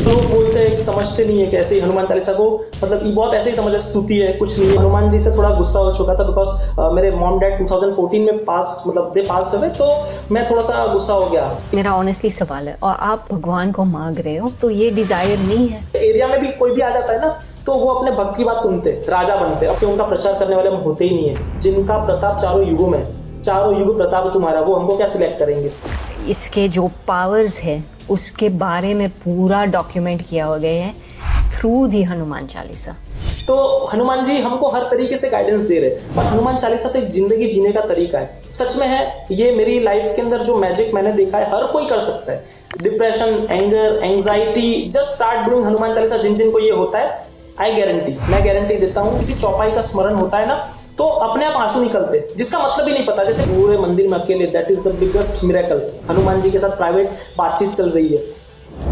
लोग बोलते हैं कि समझते नहीं है कैसे ही हनुमान चालीसा को, मतलब ये बहुत ऐसे ही समझ स्तुति है, कुछ नहीं है। हनुमान जी से थोड़ा गुस्सा हो चुका था बिकॉज मेरे मॉम डैड 2014 में पास मतलब दे पास हुए, तो मैं थोड़ा सा गुस्सा हो गया। मेरा ऑनेस्टली सवाल है, और आप भगवान को मांग रहे हो तो ये डिजायर नहीं है? एरिया में भी कोई भी आ जाता है ना, तो वो अपने भक्त की बात सुनते, राजा बनते, अब तो उनका प्रचार करने वाले हम होते ही नहीं है। जिनका प्रताप चारों युगों में, चारों युग प्रताप तुम्हारा, वो हमको क्या सिलेक्ट करेंगे? इसके जो पावर्स है उसके बारे में पूरा डॉक्यूमेंट किया हो गया है थ्रू दी हनुमान चालीसा। तो हनुमान जी हमको हर तरीके से गाइडेंस दे रहे, और हनुमान चालीसा तो एक जिंदगी जीने का तरीका है। सच में है, ये मेरी लाइफ के अंदर जो मैजिक मैंने देखा है हर कोई कर सकता है। Depression, anger, anxiety, just start doing Hanuman Chalisa. जिन जिन को ये होता है, आई गारंटी, मैं गारंटी देता हूँ, किसी चौपाई का स्मरण होता है ना तो अपने आप आंसू निकलते, जिसका मतलब ही नहीं पता। जैसे पूरे मंदिर में अकेले, that is the biggest miracle. Hanuman ji के साथ प्राइवेट बातचीत चल रही है,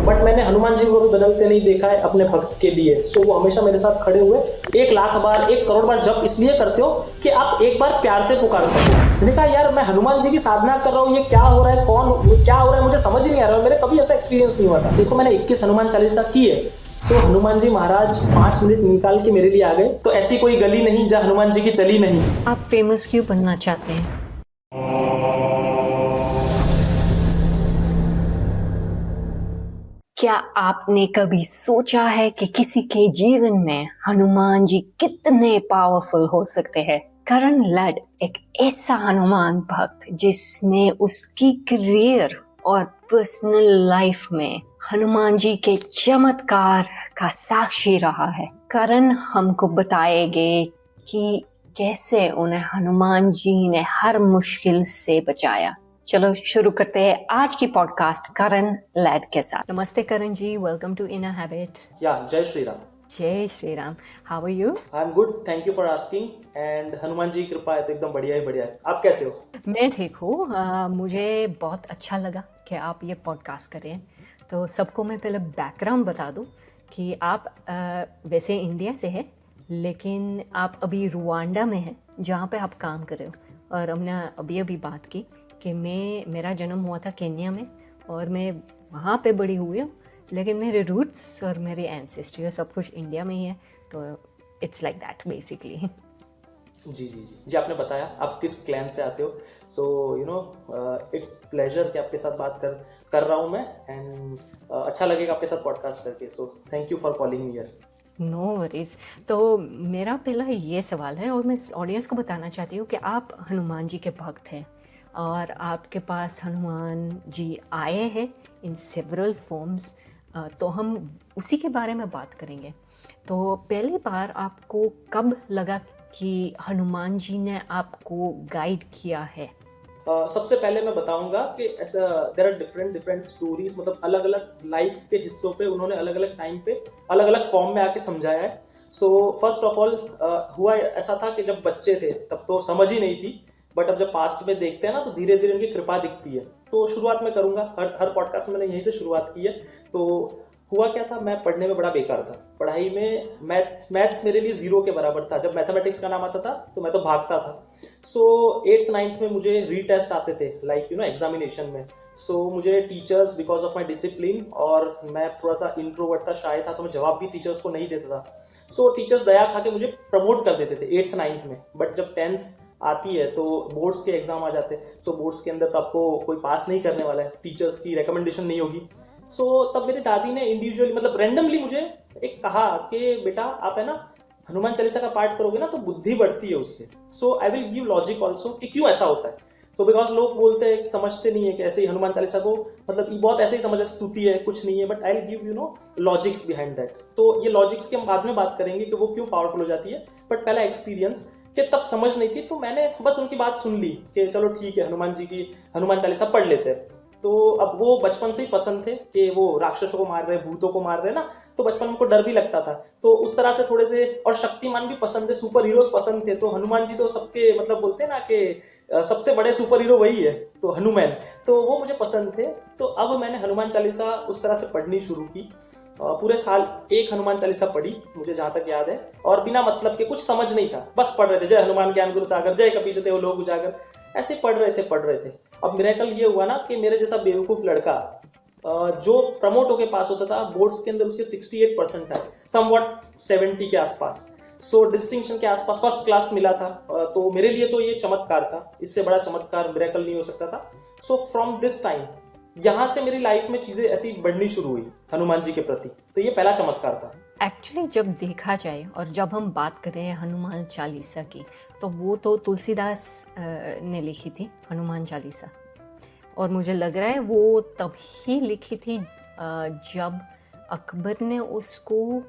बट मैंने हनुमान जी को भी बदलते नहीं देखा है अपने भक्त के लिए। सो वो हमेशा मेरे साथ खड़े हुए। 1,00,000 बार, 1 करोड़ बार जप इसलिए करते हो कि आप एक बार प्यार से पुकार सको। मैंने कहा यार मैं हनुमान जी की साधना कर रहा हूँ, ये क्या हो रहा है, कौन क्या हो रहा है, मुझे समझ ही नहीं आ रहा है। मेरे कभी ऐसा एक्सपीरियंस नहीं हुआ था। देखो मैंने 21 हनुमान चालीसा की है। सो हनुमान जी महाराज 5 मिनट निकाल के मेरे लिए आ गए। तो ऐसी कोई गली नहीं जहाँ हनुमान जी की चली नहीं। आप फेमस क्यों बनना चाहते हैं? क्या आपने कभी सोचा है कि किसी के जीवन में हनुमान जी कितने पावरफुल हो सकते हैं? करण लड एक ऐसा हनुमान भक्त जिसने उसकी करियर और पर्सनल लाइफ में हनुमान जी के चमत्कार का साक्षी रहा है। करण हमको बताएंगे कि कैसे उन्हें हनुमान जी ने हर मुश्किल से बचाया। चलो शुरू करते हैं आज की पॉडकास्ट करण लैड के साथ। नमस्ते Karan ji, welcome to inner habit. या जय श्री राम। जय Shri Ram. How are you? I am good, thank you for asking. And Hanuman ji की कृपा है तो एकदम बढ़िया ही बढ़िया है। आप कैसे हो? मैं ठीक हूँ। मुझे बहुत अच्छा लगा कि आप ये पॉडकास्ट करें। तो सबको मैं पहले बैकग्राउंड बता दूँ कि आप वैसे इंडिया से हैं, लेकिन आप अभी रुवांडा में हैं जहाँ पे आप काम कर रहे हो। और हमने अभी बात की कि मेरा जन्म हुआ था केन्या में और मैं वहाँ पे बड़ी हुई हूँ, लेकिन मेरे रूट्स और मेरी एंसेस्ट्री सब कुछ इंडिया में ही है। तो इट्स लाइक दैट बेसिकली। जी आपने बताया आप किस क्लैन से आते हो। So you know it's pleasure कि आपके साथ बात कर रहा हूँ मैं। एंड अच्छा लगेगा आपके साथ पॉडकास्ट करके। So thank you for calling me here. No worries. तो मेरा पहला ये सवाल है, और मैं ऑडियंस को बताना चाहती हूँ कि आप हनुमान जी के भक्त हैं और आपके पास हनुमान जी आए हैं इन सेवरल फॉर्म्स। तो हम उसी के बारे में बात करेंगे। तो पहली बार आपको कब लगा कि हनुमान जी ने आपको गाइड किया है? सबसे पहले मैं बताऊंगा कि ऐसा देयर आर डिफरेंट स्टोरीज, मतलब अलग अलग लाइफ के हिस्सों पे उन्होंने अलग अलग टाइम पे अलग अलग फॉर्म में आके समझाया है। सो फर्स्ट ऑफ ऑल हुआ ऐसा था कि जब बच्चे थे तब तो समझ ही नहीं थी, बट अब जब पास्ट में देखते हैं ना तो धीरे धीरे उनकी कृपा दिखती है। तो शुरुआत में करूंगा, हर पॉडकास्ट में मैंने यहीं से शुरुआत की है। तो हुआ क्या था, मैं पढ़ने में बड़ा बेकार था। पढ़ाई में मैथ्स मेरे लिए 0 के बराबर था। जब मैथमेटिक्स का नाम आता था तो मैं तो भागता था। सो 8th 9th में मुझे रीटेस्ट आते थे, लाइक यू नो एग्जामिनेशन में। सो मुझे teachers, because of my discipline, और मैं थोड़ा सा इंट्रोवर्ट था, शाय था, तो मैं जवाब भी टीचर्स को नहीं देता था। सो टीचर्स दया खा के मुझे प्रमोट कर देते थे 8th 9th में। बट जब 10th आती है तो बोर्ड्स के एग्जाम आ जाते हैं। सो बोर्ड्स के अंदर तो आपको कोई पास नहीं करने वाला है, टीचर्स की रिकमेंडेशन नहीं होगी। सो तब मेरी दादी ने इंडिविजुअली, मतलब रैंडमली मुझे एक कहा कि बेटा आप है ना हनुमान चालीसा का पाठ करोगे ना तो बुद्धि बढ़ती है उससे। So I will give logic also कि क्यों ऐसा होता है। सो बिकॉज लोग बोलते हैं, समझते नहीं है कि ऐसे ही हनुमान चालीसा को, मतलब ये बहुत ऐसे ही समझ स्तुति है, कुछ नहीं है। But I will give you know logics behind that. तो ये लॉजिक्स के हम बाद में बात करेंगे कि वो क्यों पावरफुल हो जाती है। बट पहला एक्सपीरियंस कि तब समझ नहीं थी, तो मैंने बस उनकी बात सुन ली कि चलो ठीक है हनुमान जी की हनुमान चालीसा पढ़ लेते हैं। तो अब वो बचपन से ही पसंद थे कि वो राक्षसों को मार रहे, भूतों को मार रहे ना, तो बचपन में उनको डर भी लगता था। तो उस तरह से थोड़े से, और शक्तिमान भी पसंद है, सुपर हीरोज पसंद थे। तो हनुमान जी तो सबके, मतलब बोलते हैं ना कि सबसे बड़े सुपर हीरो वही है, तो हनुमान, तो वो मुझे पसंद थे। तो अब मैंने हनुमान चालीसा उस तरह से पढ़नी शुरू की। पूरे साल एक हनुमान चालीसा पढ़ी मुझे जहां तक याद है, और बिना मतलब के, कुछ समझ नहीं था, बस पढ़ रहे थे, जय हनुमान ज्ञान गुण सागर, जय कपीश तिहुँ लोक उजागर, ऐसे पढ़ रहे थे। अब मिरेकल ये हुआ ना कि मेरे जैसा बेवकूफ लड़का जो प्रमोट होके पास होता था बोर्ड्स के अंदर उसके 68% है, समवट 70 के आसपास। सो डिस्टिंक्शन के आसपास फर्स्ट क्लास मिला था। तो मेरे लिए तो ये चमत्कार था, इससे बड़ा चमत्कार मिरेकल नहीं हो सकता था। सो फ्रॉम दिस टाइम यहाँ से मेरी लाइफ में चीजें ऐसी बढ़नी शुरू हुई हनुमान जी के प्रति। तो ये पहला चमत्कार था। एक्चुअली जब देखा जाए और जब हम बात करें हनुमान चालीसा की, तो वो तो तुलसीदास ने लिखी थी हनुमान चालीसा, और मुझे लग रहा है वो तभी लिखी थी जब अकबर ने उसको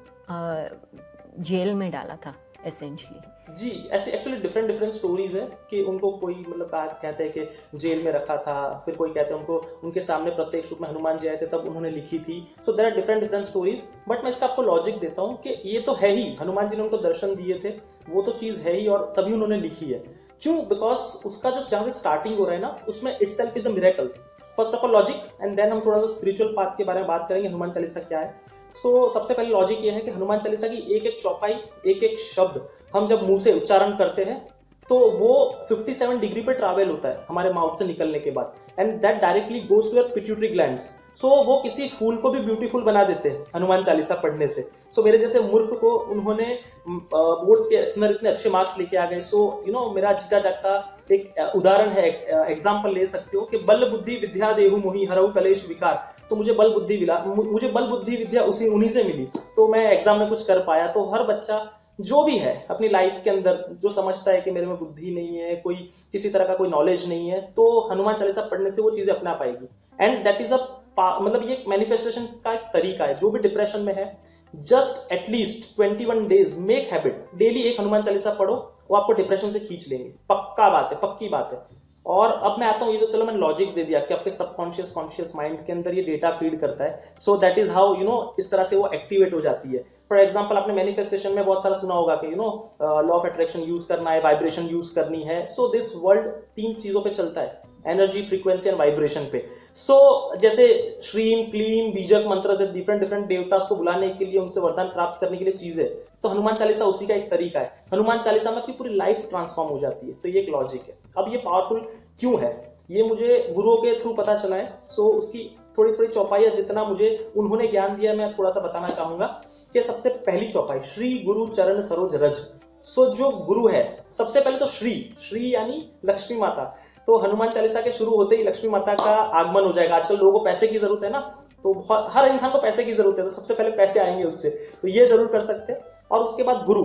जेल में डाला था एसेंशली। जी, ऐसे एक्चुअली डिफरेंट स्टोरीज है कि उनको कोई मतलब कहते हैं कि जेल में रखा था, फिर कोई कहते हैं उनको उनके सामने प्रत्यक्ष रूप में हनुमान जी आए थे तब उन्होंने लिखी थी। So there are different stories, but मैं इसका आपको लॉजिक देता हूँ कि ये तो है ही, हनुमान जी ने उनको दर्शन दिए थे, वो तो चीज़ है ही और तभी उन्होंने लिखी है। क्यों? बिकॉज उसका जो जहाँ से स्टार्टिंग हो रहा है ना, उसमें itself is a miracle. First of all logic, and then हम थोड़ा सा स्पिरिचुअल पाथ के बारे में बात करेंगे, हनुमान चालीसा क्या है। सो सबसे पहले लॉजिक ये है कि हनुमान चालीसा की एक एक चौपाई, एक एक शब्द हम जब मुंह से उच्चारण करते हैं तो वो 57 डिग्री पे ट्रैवल होता है हमारे माउथ से निकलने के बाद, and that directly goes to your pituitary glands. So वो किसी फूल को भी ब्यूटीफुल बना देते हैं हनुमान चालीसा पढ़ने से। सो मेरे जैसे मूर्ख को उन्होंने बोर्ड्स के अंदर इतने अच्छे मार्क्स लेके आ गए। सो मेरा जीता जागता एक उदाहरण है, एग्जाम्पल ले सकते हो कि बल बुद्धि विद्या देहु मोहि हरऊ कलेश विकार। तो मुझे बल बुद्धि विद्या उन्हीं से मिली, तो मैं एग्जाम में कुछ कर पाया। तो हर बच्चा जो भी है अपनी लाइफ के अंदर जो समझता है कि मेरे में बुद्धि नहीं है, कोई किसी तरह का कोई नॉलेज नहीं है, तो हनुमान चालीसा पढ़ने से वो चीजें अपना पाएगी। एंड दैट इज मतलब ये मैनिफेस्टेशन का एक तरीका है। जो भी डिप्रेशन में है, just at least 21 days make habit, daily एक हनुमान चालीसा पढ़ो, वो आपको डिप्रेशन से खींच लेंगे। पक्का बात है, पक्की बात है। और अब मैं आता हूँ, ये तो चलो मैंने लॉजिक्स दे दिया कि आपके सबकॉन्शियस कॉन्शियस माइंड के अंदर ये डेटा फीड करता है। सो दैट इज हाउ इस तरह से वो एक्टिवेट हो जाती है। फॉर एग्जाम्पल आपने मैनिफेस्टेशन में बहुत सारा सुना होगा कि लॉ ऑफ अट्रैक्शन यूज करना है, वाइब्रेशन यूज करनी है। सो दिस वर्ल्ड 3 चीजों पे चलता है, एनर्जी, फ्रीक्वेंसी एंड वाइब्रेशन पे। सो जैसे श्रीम क्लीम बीजक मंत्र से डिफरेंट देवता को बुलाने के लिए, उनसे वरदान प्राप्त करने के लिए चीजें, तो हनुमान चालीसा उसी का एक तरीका है। हनुमान चालीसा में आपकी पूरी लाइफ ट्रांसफॉर्म हो जाती है। तो ये एक लॉजिक है। अब ये पावरफुल क्यों है, ये मुझे गुरुओं के थ्रू पता चला है। सो उसकी थोड़ी चौपाइयाँ जितना मुझे उन्होंने ज्ञान दिया, मैं थोड़ा सा बताना चाहूंगा कि सबसे पहली चौपाई श्री गुरु चरण सरोज रज। सो जो गुरु है, सबसे पहले तो श्री यानी लक्ष्मी माता। तो हनुमान चालीसा के शुरू होते ही लक्ष्मी माता का आगमन हो जाएगा। आजकल लोगों को पैसे की जरूरत है ना, तो हर इंसान को पैसे की जरूरत है, तो सबसे पहले पैसे आएंगे उससे, तो ये जरूर कर सकते हैं। और उसके बाद गुरु,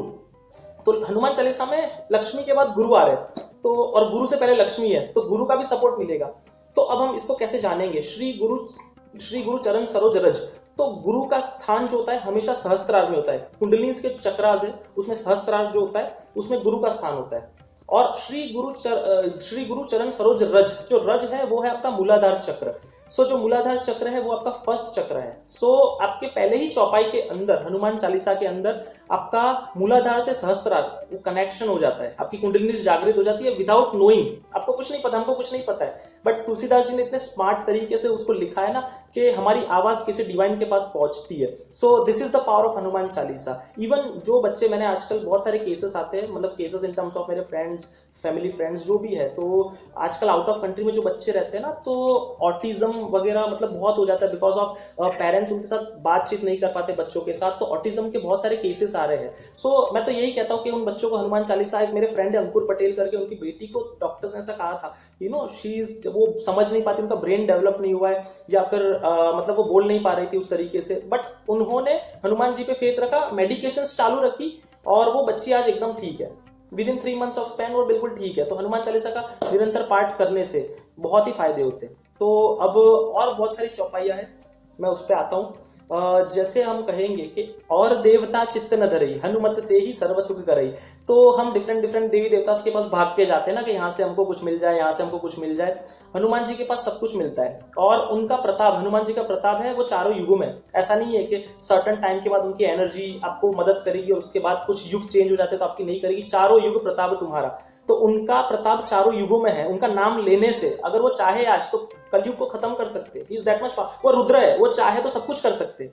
तो हनुमान चालीसा में लक्ष्मी के बाद गुरु आ रहे हैं, तो और गुरु से पहले लक्ष्मी है, तो गुरु का भी सपोर्ट मिलेगा। तो अब हम इसको कैसे जानेंगे? श्री गुरु चरण सरोज रज। तो गुरु का स्थान जो होता है हमेशा सहस्त्रार में होता है। कुंडलिनी के चक्रास है, उसमें सहस्त्रार जो होता है उसमें गुरु का स्थान होता है। और श्री गुरु चरण सरोज रज, जो रज है वो है आपका मूलाधार चक्र। सो जो मूलाधार चक्र है वो आपका फर्स्ट चक्र है। सो आपके पहले ही चौपाई के अंदर, हनुमान चालीसा के अंदर, आपका मूलाधार से सहस्त्रार वो कनेक्शन हो जाता है, आपकी कुंडलिनी जागृत हो जाती है विदाउट नोइंग। आपको कुछ नहीं पता, हमको कुछ नहीं पता है, बट तुलसीदास जी ने इतने स्मार्ट तरीके से उसको लिखा है ना कि हमारी आवाज किसी डिवाइन के पास पहुंचती है। So this is the power of Hanuman Chalisa. Even जो बच्चे, मैंने आजकल बहुत सारे केसेस आते हैं, मतलब केसेस इन टर्म्स ऑफ मेरे फ्रेंड्स, फैमिली फ्रेंड्स जो भी है, तो आजकल आउट ऑफ कंट्री में जो बच्चे रहते हैं ना, तो ऑटिज्म वगैरह मतलब बहुत हो जाता है बिकॉज ऑफ पेरेंट्स उनके साथ बातचीत नहीं कर पाते बच्चों के साथ, तो ऑटिज्म के बहुत सारे केसेस आ रहे हैं। सो मैं तो यही कहता हूँ कि उन बच्चों को हनुमान चालीसा, एक मेरे फ्रेंड है अंकुर पटेल करके, उनकी बेटी को डॉक्टर्स ने ऐसा कहा था, वो समझ नहीं पाती, उनका ब्रेन डेवलप नहीं हुआ है, या फिर मतलब वो बोल नहीं पा रही थी उस तरीके से, बट उन्होंने हनुमान जी पे फेथ रखा, मेडिकेशन चालू रखी, और वो बच्ची आज एकदम ठीक है। With in 3 months of span वो बिल्कुल ठीक है। तो हनुमान चालीसा का निरंतर पाठ करने से बहुत ही फायदे होते हैं। तो अब और बहुत सारी चौपाइयाँ हैं, मैं उस पर आता हूँ। जैसे हम कहेंगे कि और देवता चित्त न धरई, हनुमत से ही सर्व सुख करई। तो हम डिफरेंट देवी देवता के पास भाग के जाते हैं ना कि यहाँ से हमको कुछ मिल जाए, यहाँ से हमको कुछ मिल जाए। हनुमान जी के पास सब कुछ मिलता है, और उनका प्रताप, हनुमान जी का प्रताप है वो चारों युगों में। ऐसा नहीं है कि सर्टन टाइम के बाद उनकी एनर्जी आपको मदद करेगी और उसके बाद कुछ युग चेंज हो जाते तो आपकी नहीं करेगी। चारों युग प्रताप तुम्हारा। तो उनका प्रताप चारों युगों में है। उनका नाम लेने से अगर वो चाहे आज तो कलयुग को खत्म कर सकते। He is that much power. वो रुद्र है, वो चाहे तो सब कुछ कर सकते,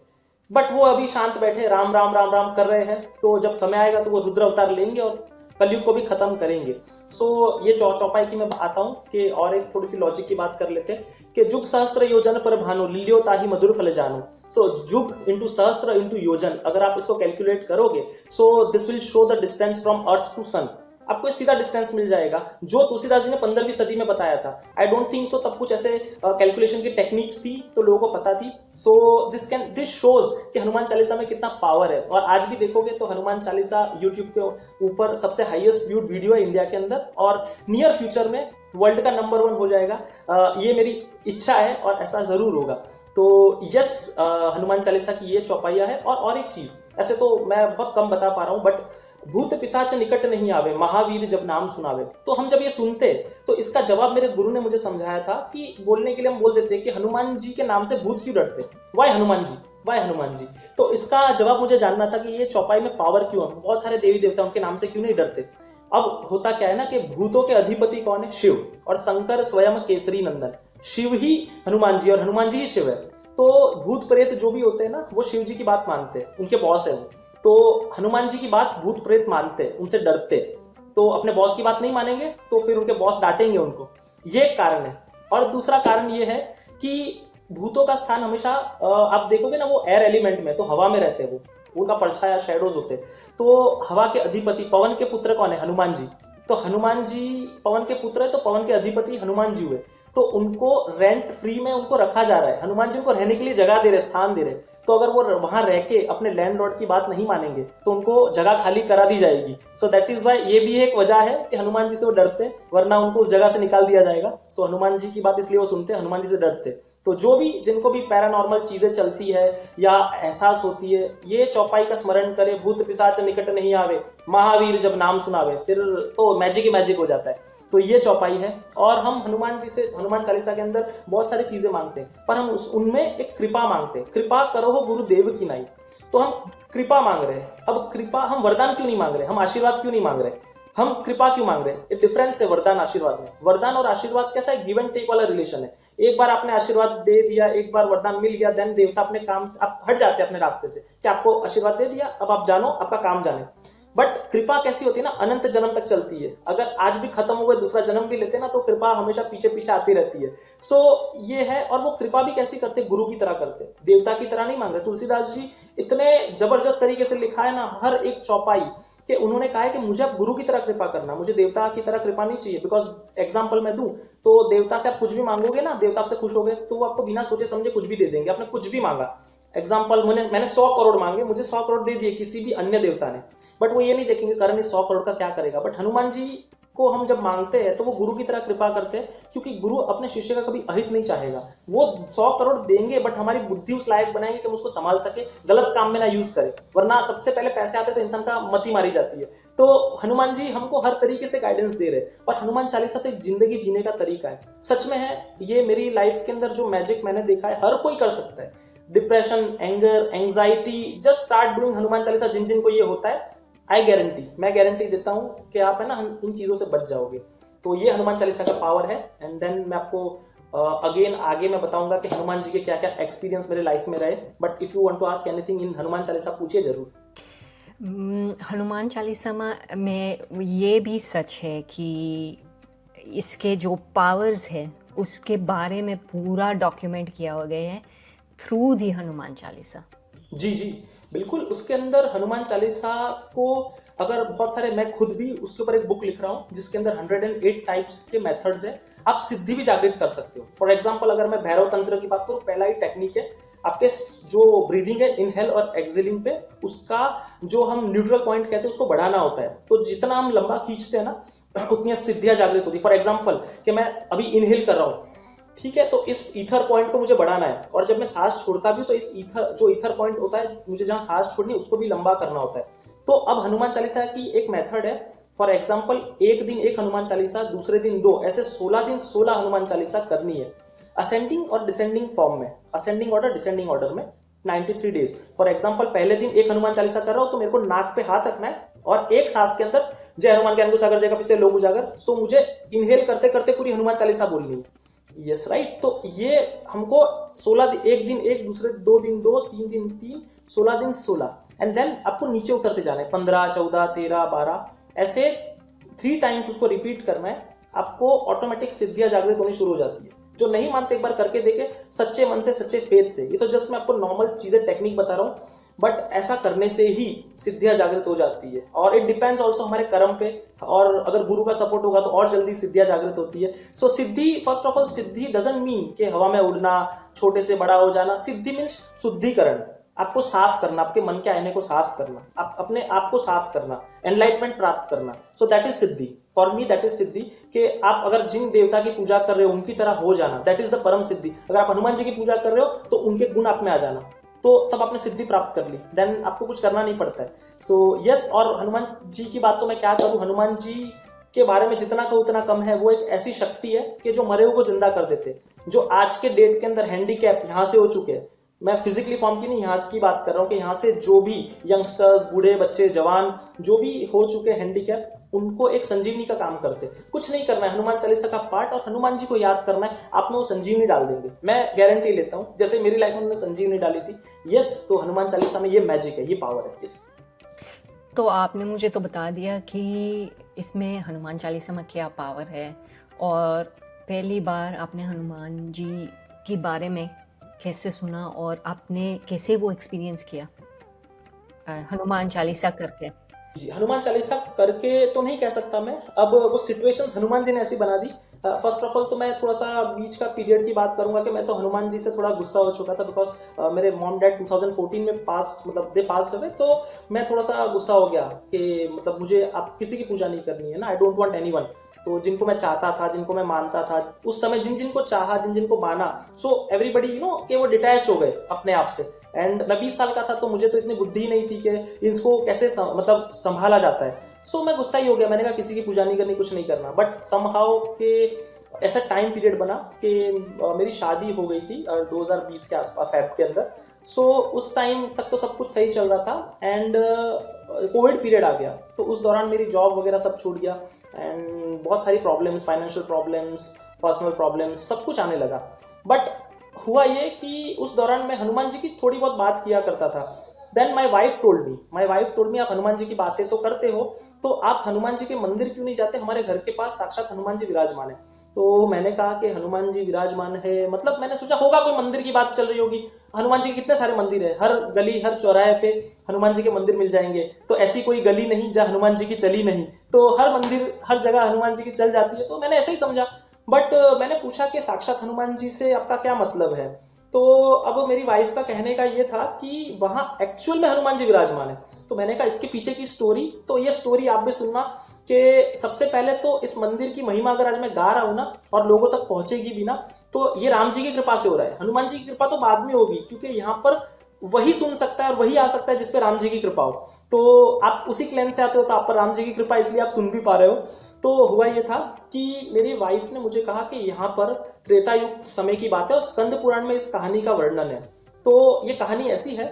बट वो अभी शांत बैठे राम राम राम राम कर रहे हैं। तो जब समय आएगा तो वो रुद्र अवतार लेंगे और कलयुग को भी खत्म करेंगे। सो ये चौपाई की मैं आता हूँ कि और एक थोड़ी सी लॉजिक की बात कर लेते हैं कि जुग सहस्त्र योजन पर भानु लिल्यो ताहि मधुर फल जानू। सो जुग इंटू सहस्त्र इंटू योजन, अगर आप इसको कैलकुलेट करोगे, so this will show the distance from earth to sun. आपको एक सीधा डिस्टेंस मिल जाएगा जो तुलसीदास जी ने 15वीं सदी में बताया था। आई डोंट थिंक सो तब कुछ ऐसे कैलकुलेशन की टेक्निक्स थी तो लोगों को पता थी। सो दिस शोज कि हनुमान चालीसा में कितना पावर है। और आज भी देखोगे तो हनुमान चालीसा यूट्यूब के ऊपर सबसे हाईएस्ट व्यूड वीडियो है इंडिया के अंदर, और नियर फ्यूचर में वर्ल्ड का नंबर 1 हो जाएगा। ये मेरी इच्छा है और ऐसा जरूर होगा। तो यस, हनुमान चालीसा की ये चौपाइया है। और एक चीज, ऐसे तो मैं बहुत कम बता पा रहा हूँ, बट भूत पिशाच निकट नहीं आवे, महावीर जब नाम सुनावे। तो हम जब ये सुनते तो इसका जवाब मेरे गुरु ने मुझे समझाया था कि बोलने के लिए हम बोल देते हैं कि हनुमान जी के नाम से भूत क्यों डरते, वाय हनुमान जी, वाय हनुमान जी। तो इसका जवाब मुझे जानना था कि ये चौपाई में पावर क्यों है, बहुत सारे देवी देवता उनके नाम से क्यों नहीं डरते। अब होता क्या है ना कि भूतों के अधिपति कौन है, शिव, और शंकर स्वयं केसरी नंदन, शिव ही हनुमान जी और हनुमान जी ही शिव है। तो भूत प्रेत जो भी होते हैं ना वो शिव जी की बात मानते हैं, उनके बॉस है वो। तो हनुमान जी की बात भूत प्रेत मानते, उनसे डरते। तो अपने बॉस की बात नहीं मानेंगे तो फिर उनके बॉस डांटेंगे उनको, ये एक कारण है। और दूसरा कारण ये है कि भूतों का स्थान हमेशा आप देखोगे ना वो एयर एलिमेंट में, तो हवा में रहते हैं वो, उनका परछाया शेडोज होते। तो हवा के अधिपति पवन के पुत्र कौन है, हनुमान जी। तो हनुमान जी पवन के पुत्र है तो पवन के अधिपति हनुमान जी हुए। तो उनको रेंट फ्री में उनको रखा जा रहा है, हनुमान जी उनको रहने के लिए जगह दे रहे, स्थान दे रहे। तो अगर वो वहां रह के अपने लैंडलॉर्ड की बात नहीं मानेंगे तो उनको जगह खाली करा दी जाएगी। सो दैट इज वाई ये भी एक वजह है कि हनुमान जी से वो डरते हैं, वरना उनको उस जगह से निकाल दिया जाएगा। सो हनुमान जी की बात इसलिए वो सुनते हैं, हनुमान जी से डरते। तो जो भी जिनको भी पैरानॉर्मल चीजें चलती है या एहसास होती है, ये चौपाई का स्मरण करे, भूत पिशाच निकट नहीं आवे, महावीर जब नाम सुनावे, फिर तो मैजिक ही मैजिक हो जाता है। तो ये चौपाई है। और हम हनुमान जी से, हनुमान चालीसा के अंदर बहुत सारी चीजें मांगते हैं, पर हम उनमें एक कृपा मांगते हैं, कृपा करो हो गुरुदेव की नाई। तो हम कृपा मांग रहे हैं। अब कृपा, हम वरदान क्यों नहीं मांग रहे, हम आशीर्वाद क्यों नहीं मांग रहे, हम कृपा क्यों मांग रहे हैं। एक डिफरेंस है वरदान आशीर्वाद में। वरदान और आशीर्वाद कैसा है, गिव एंड टेक वाला रिलेशन है। एक बार आपने आशीर्वाद दे दिया, एक बार वरदान मिल गया, देन देवता अपने काम से, आप हट जाते हैं अपने रास्ते से कि आपको आशीर्वाद दे दिया, अब आप जानो, आपका काम जाने। बट कृपा कैसी होती है ना, अनंत जन्म तक चलती है। अगर आज भी खत्म हो गए, दूसरा जन्म भी लेते ना, तो कृपा हमेशा पीछे पीछे आती रहती है। सो ये है। और वो कृपा भी कैसी करते, गुरु की तरह करते, देवता की तरह नहीं मांग रहे। तुलसीदास जी इतने जबरदस्त तरीके से लिखा है ना हर एक चौपाई, कि उन्होंने कहा है कि मुझे आप गुरु की तरह कृपा करना, मुझे देवता की तरह कृपा नहीं चाहिए। बिकॉज एग्जाम्पल मैं दूं तो देवता से आप कुछ भी मांगोगे ना, देवता आपसे खुश हो गए तो वो आपको बिना सोचे समझे कुछ भी दे देंगे। आपने कुछ भी मांगा, एग्जाम्पल मैंने 100 करोड़ मांगे, मुझे 100 करोड़ दे दिए किसी भी अन्य देवता ने, बट वो ये नहीं देखेंगे करण इस 100 करोड़ का क्या करेगा। बट हनुमान जी को हम जब मांगते हैं तो वो गुरु की तरह कृपा करते हैं, क्योंकि गुरु अपने शिष्य का कभी अहित नहीं चाहेगा। वो 100 करोड़ देंगे बट हमारी बुद्धि उस लायक बनाएंगे कि हम उसको संभाल सके, गलत काम में ना यूज करें, वरना सबसे पहले पैसे आते तो इंसान का मति मारी जाती है। तो हनुमान जी हमको हर तरीके से गाइडेंस दे रहे। और हनुमान चालीसा तो एक जिंदगी जीने का तरीका है, सच में है। ये मेरी लाइफ के अंदर जो मैजिक मैंने देखा है, हर कोई कर सकता है। Depression, anger, anxiety, just start doing Hanuman Chalisa. जिन जिन को ये होता है, आई गारंटी, मैं गारंटी देता हूं कि आप है ना इन चीजों से बच जाओगे। तो ये हनुमान चालीसा का पावर है। एंड देन मैं आपको अगेन आगे मैं बताऊंगा कि हनुमान जी के क्या क्या एक्सपीरियंस मेरे लाइफ में रहे। But if you want to ask anything in Hanuman Chalisa, पूछिए जरूर। हनुमान चालीसा में ये भी सच है कि इसके जो पावर्स है उसके बारे में पूरा डॉक्यूमेंट किया हो गया है थ्रू दी हनुमान चालीसा। जी जी बिल्कुल। उसके अंदर हनुमान चालीसा को अगर बहुत सारे, मैं खुद भी उसके ऊपर एक बुक लिख रहा हूँ जिसके अंदर 108 टाइप्स के मेथड्स है। आप सिद्धि भी जागृत कर सकते हो। फॉर एग्जांपल अगर मैं भैरव तंत्र की बात करूँ, पहला ही टेक्निक है आपके जो ब्रीदिंग है, इनहेल और एक्सहेलिंग पे, उसका जो हम न्यूट्रल पॉइंट कहते हैं उसको बढ़ाना होता है। तो जितना हम लंबा खींचते हैं ना उतनी सिद्धियां जागृत होती है। फॉर एग्जाम्पल कि मैं अभी इनहेल कर रहा हूँ, ठीक है, तो इस ईथर पॉइंट को मुझे बढ़ाना है। और जब मैं सांस छोड़ता भी तो इस ईथर पॉइंट होता है, मुझे जहां सांस छोड़नी है उसको भी लंबा करना होता है। तो अब हनुमान चालीसा की एक मेथड है। फॉर एग्जांपल एक दिन एक हनुमान चालीसा, दूसरे दिन 2, ऐसे 16 दिन 16 हनुमान चालीसा करनी है, असेंडिंग और डिसेंडिंग फॉर्म में, असेंडिंग ऑर्डर डिसेंडिंग ऑर्डर में 93 डेज। फॉर एग्जांपल पहले दिन एक हनुमान चालीसा कर रहा हूं तो मेरे को नाक पे हाथ रखना है और एक सांस के अंदर जय हनुमान ज्ञान गुण सागर जय कपीस लोक उजागर, सो मुझे इनहेल करते करते पूरी हनुमान चालीसा बोलनी है। Yes right. तो ये हमको 16 दिन, एक दिन एक, दूसरे 2 दिन 2, 3 दिन 3, 16 दिन 16। एंड देन आपको नीचे उतरते जाना है, 15, 14, 13, 12, ऐसे 3 टाइम्स उसको रिपीट करना है, आपको ऑटोमेटिक सिद्धियां जागृत होनी शुरू हो जाती है। जो नहीं मानते एक बार करके देखे, सच्चे मन से, सच्चे फेथ से। ये तो जस्ट मैं आपको नॉर्मल चीजें, टेक्निक बता रहा हूँ, बट ऐसा करने से ही सिद्धियां जागृत हो जाती है। और इट डिपेंड्स ऑल्सो हमारे कर्म पे, और अगर गुरु का सपोर्ट होगा तो और जल्दी सिद्धियां जागृत होती है। सो सिद्धि, फर्स्ट ऑफ ऑल, सिद्धि डजंट मीन कि हवा में उड़ना, छोटे से बड़ा हो जाना। सिद्धि मीन्स शुद्धिकरण, आपको साफ करना, आपके मन के आईने को साफ करना, आप अपने आप को साफ करना, एनलाइटमेंट प्राप्त करना। सो दैट इज सिद्धि। फॉर मी दैट इज सिद्धि, कि आप अगर जिन देवता की पूजा कर रहे हो उनकी तरह हो जाना, दैट इज द परम सिद्धि। अगर आप हनुमान जी की पूजा कर रहे हो तो उनके गुण आप में आ जाना, तो तब आपने सिद्धि प्राप्त कर ली, देन आपको कुछ करना नहीं पड़ता है। सो यस, और हनुमान जी की बात तो मैं क्या करूं, हनुमान जी के बारे में जितना कहूं उतना कम है। वो एक ऐसी शक्ति है कि जो मरे हुए को जिंदा कर देते, जो आज के डेट के अंदर हैंडीकैप यहाँ से हो चुके हैं, मैं फिजिकली फॉर्म की नहीं, यहाँ की बात कर रहा हूँ, कि यहाँ से जो भी यंगस्टर्स, बूढ़े, बच्चे, जवान, जो भी हो चुके हैंडीकैप, उनको एक संजीवनी का काम करते। कुछ नहीं करना है, हनुमान चालीसा का पाठ और हनुमान जी को याद करना है, आप में वो संजीवनी डाल देंगे। मैं गारंटी लेता हूँ, जैसे मेरी लाइफ में उन्होंने संजीवनी डाली थी। यस, तो हनुमान चालीसा में ये मैजिक है, ये पावर है। यस। तो आपने मुझे तो बता दिया कि इसमें हनुमान चालीसा में क्या पावर है, और पहली बार आपने हनुमान जी के बारे में कैसे सुना और आपने कैसे वो एक्सपीरियंस किया हनुमान चालीसा करके। जी, हनुमान चालीसा करके तो नहीं कह सकता मैं, अब वो सिचुएशंस हनुमान जी ने ऐसी बना दी। फर्स्ट ऑफ ऑल तो मैं थोड़ा सा बीच का पीरियड की बात करूंगा कि मैं तो हनुमान जी से थोड़ा गुस्सा हो चुका था, बिकॉज मेरे मॉम डैड 2014 में दे पास हुए, तो मैं थोड़ा सा गुस्सा हो गया कि मतलब मुझे अब किसी की पूजा नहीं करनी है ना, आई डोंट वांट एनीवन। तो जिनको मैं चाहता था, जिनको मैं मानता था उस समय, जिनको चाहा, जिनको माना, सो एवरीबडी कि वो डिटैच हो गए अपने आप से। एंड मैं 20 साल का था, तो मुझे तो इतनी बुद्धि नहीं थी कि इसको कैसे मतलब संभाला जाता है। सो मैं गुस्सा ही हो गया, मैंने कहा किसी की पूजा नहीं करनी, कुछ नहीं करना। बट समहाउ के ऐसा टाइम पीरियड बना कि मेरी शादी हो गई थी 2020 के आसपास, फेब के अंदर। सो उस टाइम तक तो सब कुछ सही चल रहा था, एंड कोविड पीरियड आ गया, तो उस दौरान मेरी जॉब वगैरह सब छूट गया, एंड बहुत सारी problems, financial problems, personal problems, सब कुछ आने लगा। बट हुआ ये कि उस दौरान मैं हनुमान जी की थोड़ी बहुत बात किया करता था। Then my wife told me, आप हनुमान जी की बातें तो करते हो, तो आप हनुमान जी के मंदिर क्यों नहीं जाते, हमारे घर के पास साक्षात हनुमान जी विराजमान है। तो मैंने कहा कि हनुमान जी विराजमान है, मतलब मैंने सोचा होगा कोई मंदिर की बात चल रही होगी। हनुमान जी के कितने सारे मंदिर है, हर गली, हर चौराहे पे हनुमान जी के मंदिर मिल जाएंगे, तो ऐसी कोई गली नहीं जहाँ हनुमान जी की चली नहीं, तो हर मंदिर, हर जगह हनुमान जी की चल जाती है। तो मैंने ऐसे ही समझा। बट मैंने पूछा कि साक्षात हनुमान जी से आपका क्या मतलब है। तो अब मेरी वाइफ का कहने का ये था कि वहां एक्चुअल में हनुमान जी विराजमान है। तो मैंने कहा इसके पीछे की स्टोरी, तो ये स्टोरी आप भी सुनना, कि सबसे पहले तो इस मंदिर की महिमा अगर आज मैं गा रहा हूं ना, और लोगों तक पहुंचेगी भी ना, तो ये राम जी की कृपा से हो रहा है। हनुमान जी की कृपा तो बाद में होगी, क्योंकि यहाँ पर वही सुन सकता है और वही आ सकता है जिस पे राम जी की कृपा हो। तो आप उसी क्लैन से आते हो, तो आप पर राम जी की कृपा, इसलिए आप सुन भी पा रहे हो। तो हुआ ये था कि मेरी वाइफ ने मुझे कहा कि यहाँ पर त्रेता युग समय की बात है, और स्कंद पुराण में इस कहानी का वर्णन है। तो ये कहानी ऐसी है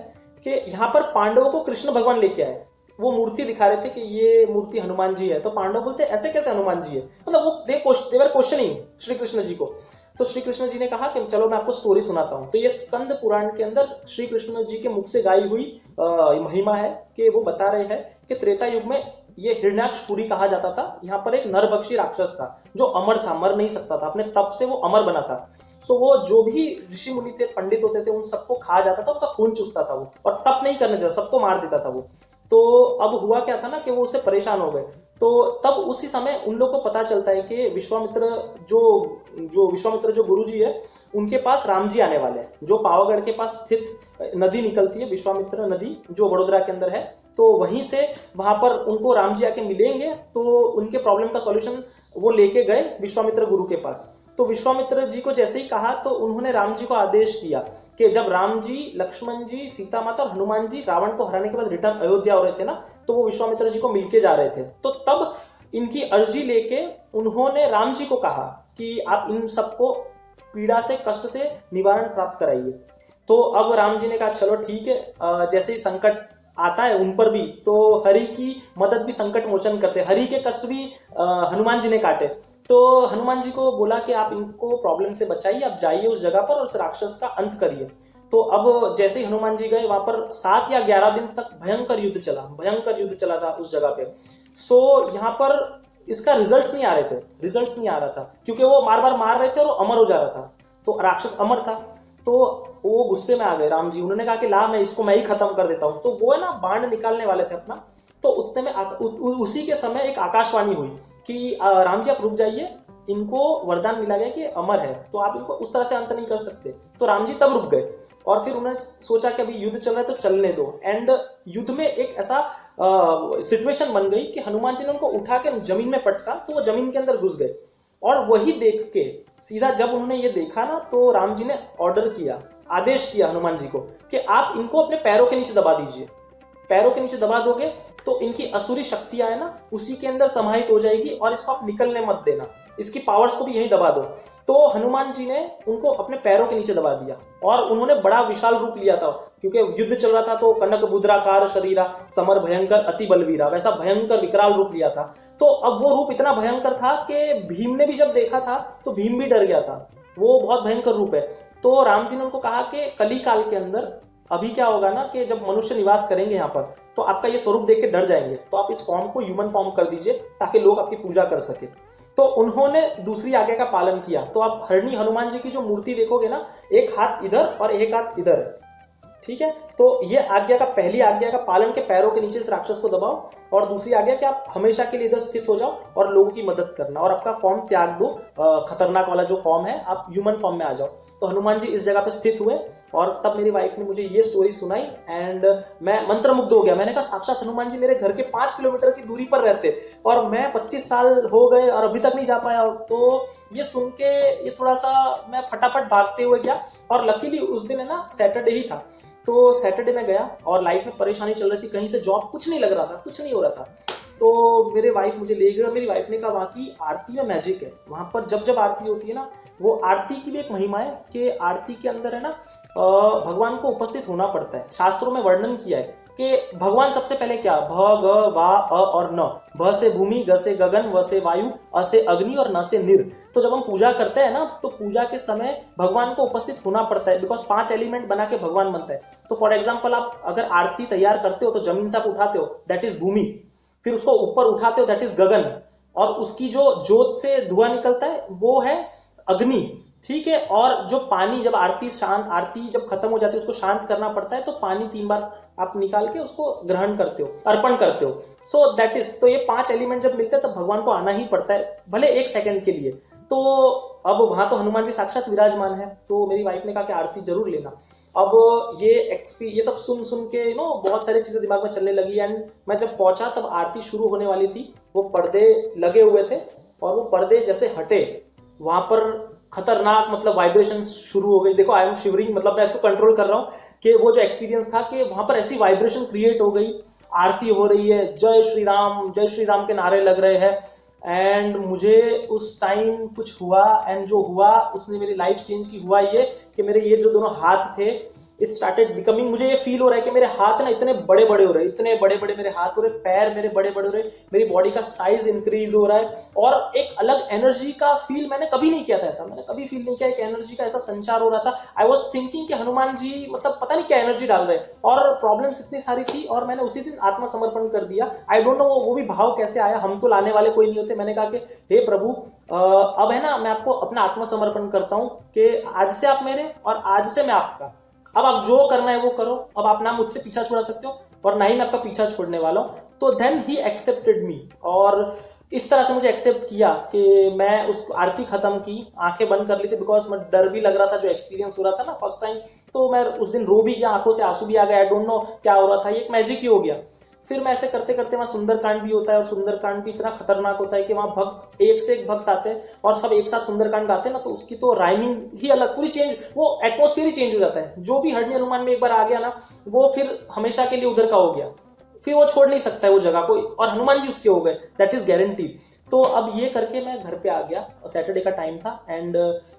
कि यहाँ पर पांडवों को कृष्ण भगवान लेके आए, वो मूर्ति दिखा रहे थे कि ये मूर्ति हनुमान जी है। तो पांडव बोलते ऐसे कैसे हनुमान जी है, मतलब वो देवर क्वेश्चनिंग श्री कृष्ण जी को। तो श्री कृष्ण जी ने कहा कि चलो मैं आपको स्टोरी सुनाता हूँ। तो ये स्कंद पुराण के अंदर श्री कृष्ण जी के मुख से गाई हुई महिमा है, कि वो बता रहे हैं कि त्रेता युग में ये हिरण्याक्षपुरी कहा जाता था। यहाँ पर एक नरभक्षी राक्षस था जो अमर था, मर नहीं सकता था, अपने तप से वो अमर बना था। सो वो जो भी ऋषि मुनि थे, पंडित होते थे, उन सबको खा जाता था, उनका खून चूसता था वो, और तप नहीं करने देता, सबको मार देता था वो। तो अब हुआ क्या था ना कि वो उससे परेशान हो गए। तो तब उसी समय उन लोग को पता चलता है कि विश्वामित्र जो गुरु जी है, उनके पास राम जी आने वाले हैं। जो पावागढ़ के पास स्थित नदी निकलती है, विश्वामित्र नदी, जो वडोदरा के अंदर है, तो वहीं से वहां पर उनको राम जी आके मिलेंगे। तो उनके प्रॉब्लम का सॉल्यूशन वो लेके गए विश्वामित्र गुरु के पास। तो विश्वामित्र जी को जैसे ही कहा, तो उन्होंने राम जी को आदेश किया कि जब राम जी, लक्ष्मण जी, सीता माता और हनुमान जी रावण को हराने के बाद रिटर्न अयोध्या हो रहे थे ना, तो वो विश्वामित्र जी को मिलके जा रहे थे। तो तब इनकी अर्जी लेके उन्होंने राम जी को कहा कि आप इन सबको पीड़ा से, कष्ट से निवारण प्राप्त कराइए। तो अब राम जी ने कहा चलो ठीक है, जैसे ही संकट आता है उन पर भी, तो हरि की मदद भी संकट मोचन करते, हरि के कष्ट भी हनुमान जी ने काटे। तो हनुमान जी को बोला कि आप इनको प्रॉब्लम से बचाइए, आप जाइए उस जगह पर और उस राक्षस का अंत करिए। तो अब जैसे ही हनुमान जी गए, वहां पर 7 या 11 दिन तक भयंकर युद्ध चला था उस जगह पे। सो यहाँ पर इसका रिजल्ट्स नहीं आ रहे थे, रिजल्ट्स नहीं आ रहा था, क्योंकि वो बार बार मार रहे थे और वो अमर हो जा रहा था। तो राक्षस अमर था, तो वो गुस्से में आ गए राम जी। उन्होंने कहा कि ला मैं इसको मैं ही खत्म कर देता हूँ। तो वो है ना बाण निकालने वाले थे अपना, तो उतने में उसी के समय एक आकाशवाणी हुई कि राम जी आप रुक जाइए, इनको वरदान मिला गया कि अमर है, तो आप इनको उस तरह से अंत नहीं कर सकते। तो राम जी तब रुक गए और फिर उन्होंने सोचा कि अभी युद्ध चल रहा है तो चलने दो। एंड युद्ध में एक ऐसा सिचुएशन बन गई कि हनुमान जी ने उनको उठा के जमीन में पटका, तो वो जमीन के अंदर घुस गए। और वही देख के सीधा जब उन्होंने ये देखा ना, तो राम जी ने ऑर्डर किया, आदेश किया हनुमान जी को कि आप इनको अपने पैरों के नीचे दबा दीजिए। पैरों के नीचे दबा दोगे तो इनकी असुरी शक्तियां है ना उसी के अंदर समाहित हो जाएगी, और इसको आप निकलने मत देना, इसकी पावर्स को भी यही दबा दो। तो हनुमान जी ने उनको अपने पैरों के नीचे दबा दिया, और उन्होंने बड़ा विशाल रूप लिया था, क्योंकि युद्ध चल रहा था। तो कनक बुद्राकार शरीरा समर भयंकर अति बलवीरा, वैसा भयंकर विकराल रूप लिया था। तो अब वो रूप इतना भयंकर था कि भीम ने भी जब देखा था तो भीम भी डर गया था, वो बहुत भयंकर रूप है। तो राम जी ने उनको कहा कि कली काल के अंदर अभी क्या होगा ना कि जब मनुष्य निवास करेंगे यहाँ पर, तो आपका ये स्वरूप देख के डर जाएंगे, तो आप इस फॉर्म को ह्यूमन फॉर्म कर दीजिए ताकि लोग आपकी पूजा कर सके। तो उन्होंने दूसरी आज्ञा का पालन किया। तो आप हरणी हनुमान जी की जो मूर्ति देखोगे ना, एक हाथ इधर और एक हाथ इधर, ठीक है। तो ये आज्ञा का, पहली आज्ञा का पालन के पैरों के नीचे इस राक्षस को दबाओ, और दूसरी आज्ञा कि आप हमेशा के लिए इधर स्थित हो जाओ और लोगों की मदद करना, और आपका फॉर्म त्याग दो, खतरनाक वाला जो फॉर्म है, आप ह्यूमन फॉर्म में आ जाओ। तो हनुमान जी इस जगह पे स्थित हुए, और तब मेरी वाइफ ने मुझे ये स्टोरी सुनाई एंड मैं मंत्रमुग्ध हो गया। मैंने कहा साक्षात हनुमान जी मेरे घर के 5 किलोमीटर की दूरी पर रहते, और मैं 25 साल हो गए और अभी तक नहीं जा पाया। तो ये सुन के ये थोड़ा सा मैं फटाफट भागते हुए गया, और लकीली उस दिन है ना सैटरडे ही था। तो सैटरडे में गया और लाइफ में परेशानी चल रही थी, कहीं से जॉब कुछ नहीं लग रहा था, कुछ नहीं हो रहा था। तो मेरे वाइफ मुझे ले गए। मेरी वाइफ ने कहा वहाँ की आरती में मैजिक है, वहाँ पर जब जब आरती होती है ना, वो आरती की भी एक महिमा है कि आरती के अंदर है ना भगवान को उपस्थित होना पड़ता है। शास्त्रों में वर्णन किया है कि भगवान सबसे पहले क्या, भ ग वा अ और न, भ से भूमि, ग से गगन, व से वायु, अ से अग्नि और न से निर। तो जब हम पूजा करते हैं ना, तो पूजा के समय भगवान को उपस्थित होना पड़ता है, बिकॉज 5 एलिमेंट बना के भगवान बनता है। तो फॉर एग्जाम्पल आप अगर आरती तैयार करते हो तो जमीन से आप उठाते हो, दैट इज भूमि, फिर उसको ऊपर उठाते हो, दैट इज गगन, और उसकी जो जोत से धुआं निकलता है वो है अग्नि, ठीक है। और जो पानी, जब आरती जब खत्म हो जाती है उसको शांत करना पड़ता है, तो पानी 3 बार आप निकाल के उसको ग्रहण करते हो, अर्पण करते हो। सो दैट इज, तो ये 5 एलिमेंट जब मिलते हैं तब भगवान को आना ही पड़ता है, भले 1 सेकंड के लिए। तो अब वहां तो हनुमान जी साक्षात विराजमान है। तो मेरी वाइफ ने कहा कि आरती जरूर लेना। अब ये सब सुन के बहुत सारी चीजें दिमाग में चलने लगी। एंड मैं जब पहुंचा तब आरती शुरू होने वाली थी, वो पर्दे लगे हुए थे, और वो पर्दे जैसे हटे, वहां पर खतरनाक मतलब वाइब्रेशन शुरू हो गई। देखो आई एम शिवरिंग, मतलब मैं इसको कंट्रोल कर रहा हूँ कि वो जो एक्सपीरियंस था कि वहां पर ऐसी वाइब्रेशन क्रिएट हो गई। आरती हो रही है, जय श्री राम के नारे लग रहे हैं। एंड मुझे उस टाइम कुछ हुआ, एंड जो हुआ उसने मेरी लाइफ चेंज की। हुआ ये कि मेरे ये जो दोनों हाथ थे, इट स्टार्टेड बिकमिंग, मुझे ये फील हो रहा है कि मेरे हाथ ना इतने बड़े बड़े हो रहे, इतने बड़े बड़े मेरे हाथ हो रहे, पैर मेरे बड़े बड़े हो रहे, मेरी बॉडी का साइज इंक्रीज हो रहा है, और एक अलग एनर्जी का फील मैंने कभी नहीं किया था। ऐसा मैंने कभी फील नहीं किया, एक एनर्जी का ऐसा संचार हो रहा था। आई वॉज थिंकिंग कि हनुमान जी मतलब पता नहीं क्या एनर्जी डाल रहे, और प्रॉब्लम्स इतनी सारी थी, और मैंने उसी दिन आत्मसमर्पण कर दिया। आई डोंट नो वो भी भाव कैसे आया, हम तो लाने वाले कोई नहीं होते। मैंने कहा कि हे प्रभु, अब है ना मैं आपको अपना आत्मसमर्पण करता हूँ कि आज से आप मेरे और आज से मैं आपका। अब आप जो करना है वो करो, अब आप ना मुझसे पीछा छुड़ा सकते हो और ना ही मैं आपका पीछा छोड़ने वाला हूं। तो देन ही एक्सेप्टेड मी, और इस तरह से मुझे एक्सेप्ट किया कि मैं उस आरती खत्म की, आंखें बंद कर ली थी, बिकॉज मैं डर भी लग रहा था, जो एक्सपीरियंस हो रहा था ना फर्स्ट टाइम। तो मैं उस दिन रो भी गया, आंखों से आंसू भी आ गया। आई डोंट नो क्या हो रहा था, ये एक मैजिक ही हो गया। फिर मैं ऐसे करते करते, वहाँ सुंदरकांड भी होता है, और सुंदरकांड भी इतना खतरनाक होता है कि वहाँ भक्त एक से एक भक्त आते हैं और सब एक साथ सुंदरकांड गाते हैं ना, तो उसकी तो राइमिंग ही अलग, पूरी चेंज, वो एटमोस्फेयर ही चेंज हो जाता है। जो भी हरणी हनुमान में एक बार आ गया ना, वो फिर हमेशा के लिए उधर का हो गया, फिर वो छोड़ नहीं सकता है वो जगह को, और हनुमान जी उसके हो गए, दैट इज गारंटी। तो अब ये करके मैं घर पे आ गया, सैटरडे का टाइम था, एंड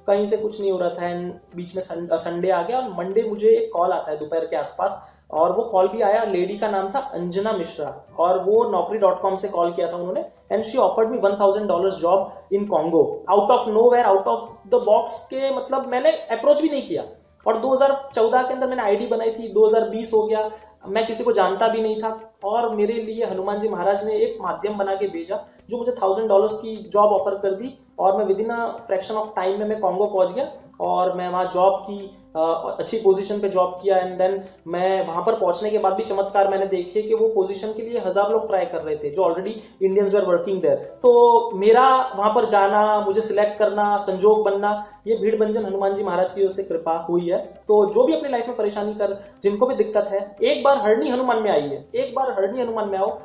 कहीं से कुछ नहीं हो रहा था, एंड बीच में संडे आ गया, और मंडे मुझे एक कॉल आता है दोपहर के आसपास, और वो कॉल भी आया, लेडी का नाम था अंजना मिश्रा, और वो naukri.com से कॉल किया था उन्होंने, and she offered me $1000 job in Congo, out of nowhere, out of the box के, मतलब मैंने अप्रोच भी नहीं किया। और 2014 के अंदर मैंने आईडी बनाई थी, 2020 हो गया, मैं किसी को जानता भी नहीं था, और मेरे लिए हनुमान जी महाराज ने एक माध्यम बना के भेजा जो मुझे $1000 की जॉब ऑफर कर दी, और मैं with in a fraction of time में मैं कॉन्गो पहुंच गया और मैं वहाँ जॉब की, अच्छी पोजीशन पे जॉब किया। एंड देन मैं वहां पर पहुंचने के बाद भी चमत्कार मैंने देखे कि वो पोजीशन के लिए 1000 लोग ट्राई कर रहे थे जो already Indians were working there. तो मेरा वहां पर जाना, मुझे सिलेक्ट करना, संजोग बनना, ये भीड़ भंजन हनुमान जी महाराज की वजह से कृपा हुई है। तो जो भी अपनी लाइफ में परेशानी कर, जिनको भी दिक्कत है, एक बार हरणी हनुमान में आई है, एक बार हरणी हनुमान में आओ।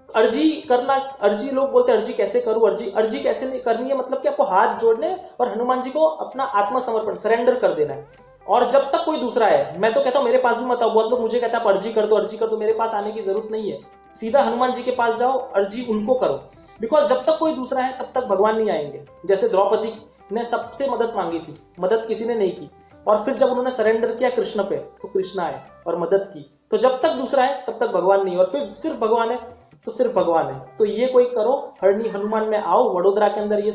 अर्जी करना, अर्जी लोग बोलते हैं अर्जी कैसे करूं, अर्जी कैसे नहीं करनी है, मतलब कि आपको हाथ जोड़ने और हनुमान जी को अपना आत्मसमर्पण, सरेंडर कर देना है। और जब तक कोई दूसरा है, मैं तो कहता हूं मेरे पास भी मत आओ। बहुत लोग मुझे कहते हैं आप अर्जी कर दो, अर्जी कर दो। मेरे पास आने की जरूरत नहीं है, सीधा हनुमान जी के पास जाओ, अर्जी उनको करो। बिकॉज जब तक कोई दूसरा है तब तक भगवान नहीं आएंगे। जैसे द्रौपदी ने सबसे मदद मांगी थी, मदद किसी ने नहीं की, और फिर जब उन्होंने सरेंडर किया कृष्ण पे तो कृष्ण आए और मदद की। तो जब तक दूसरा है तब तक भगवान नहीं, और फिर सिर्फ भगवान है तो सिर्फ भगवान है। तो ये कोई करो, हरणी हनुमान में आओ। वडोदरा के अंदर ये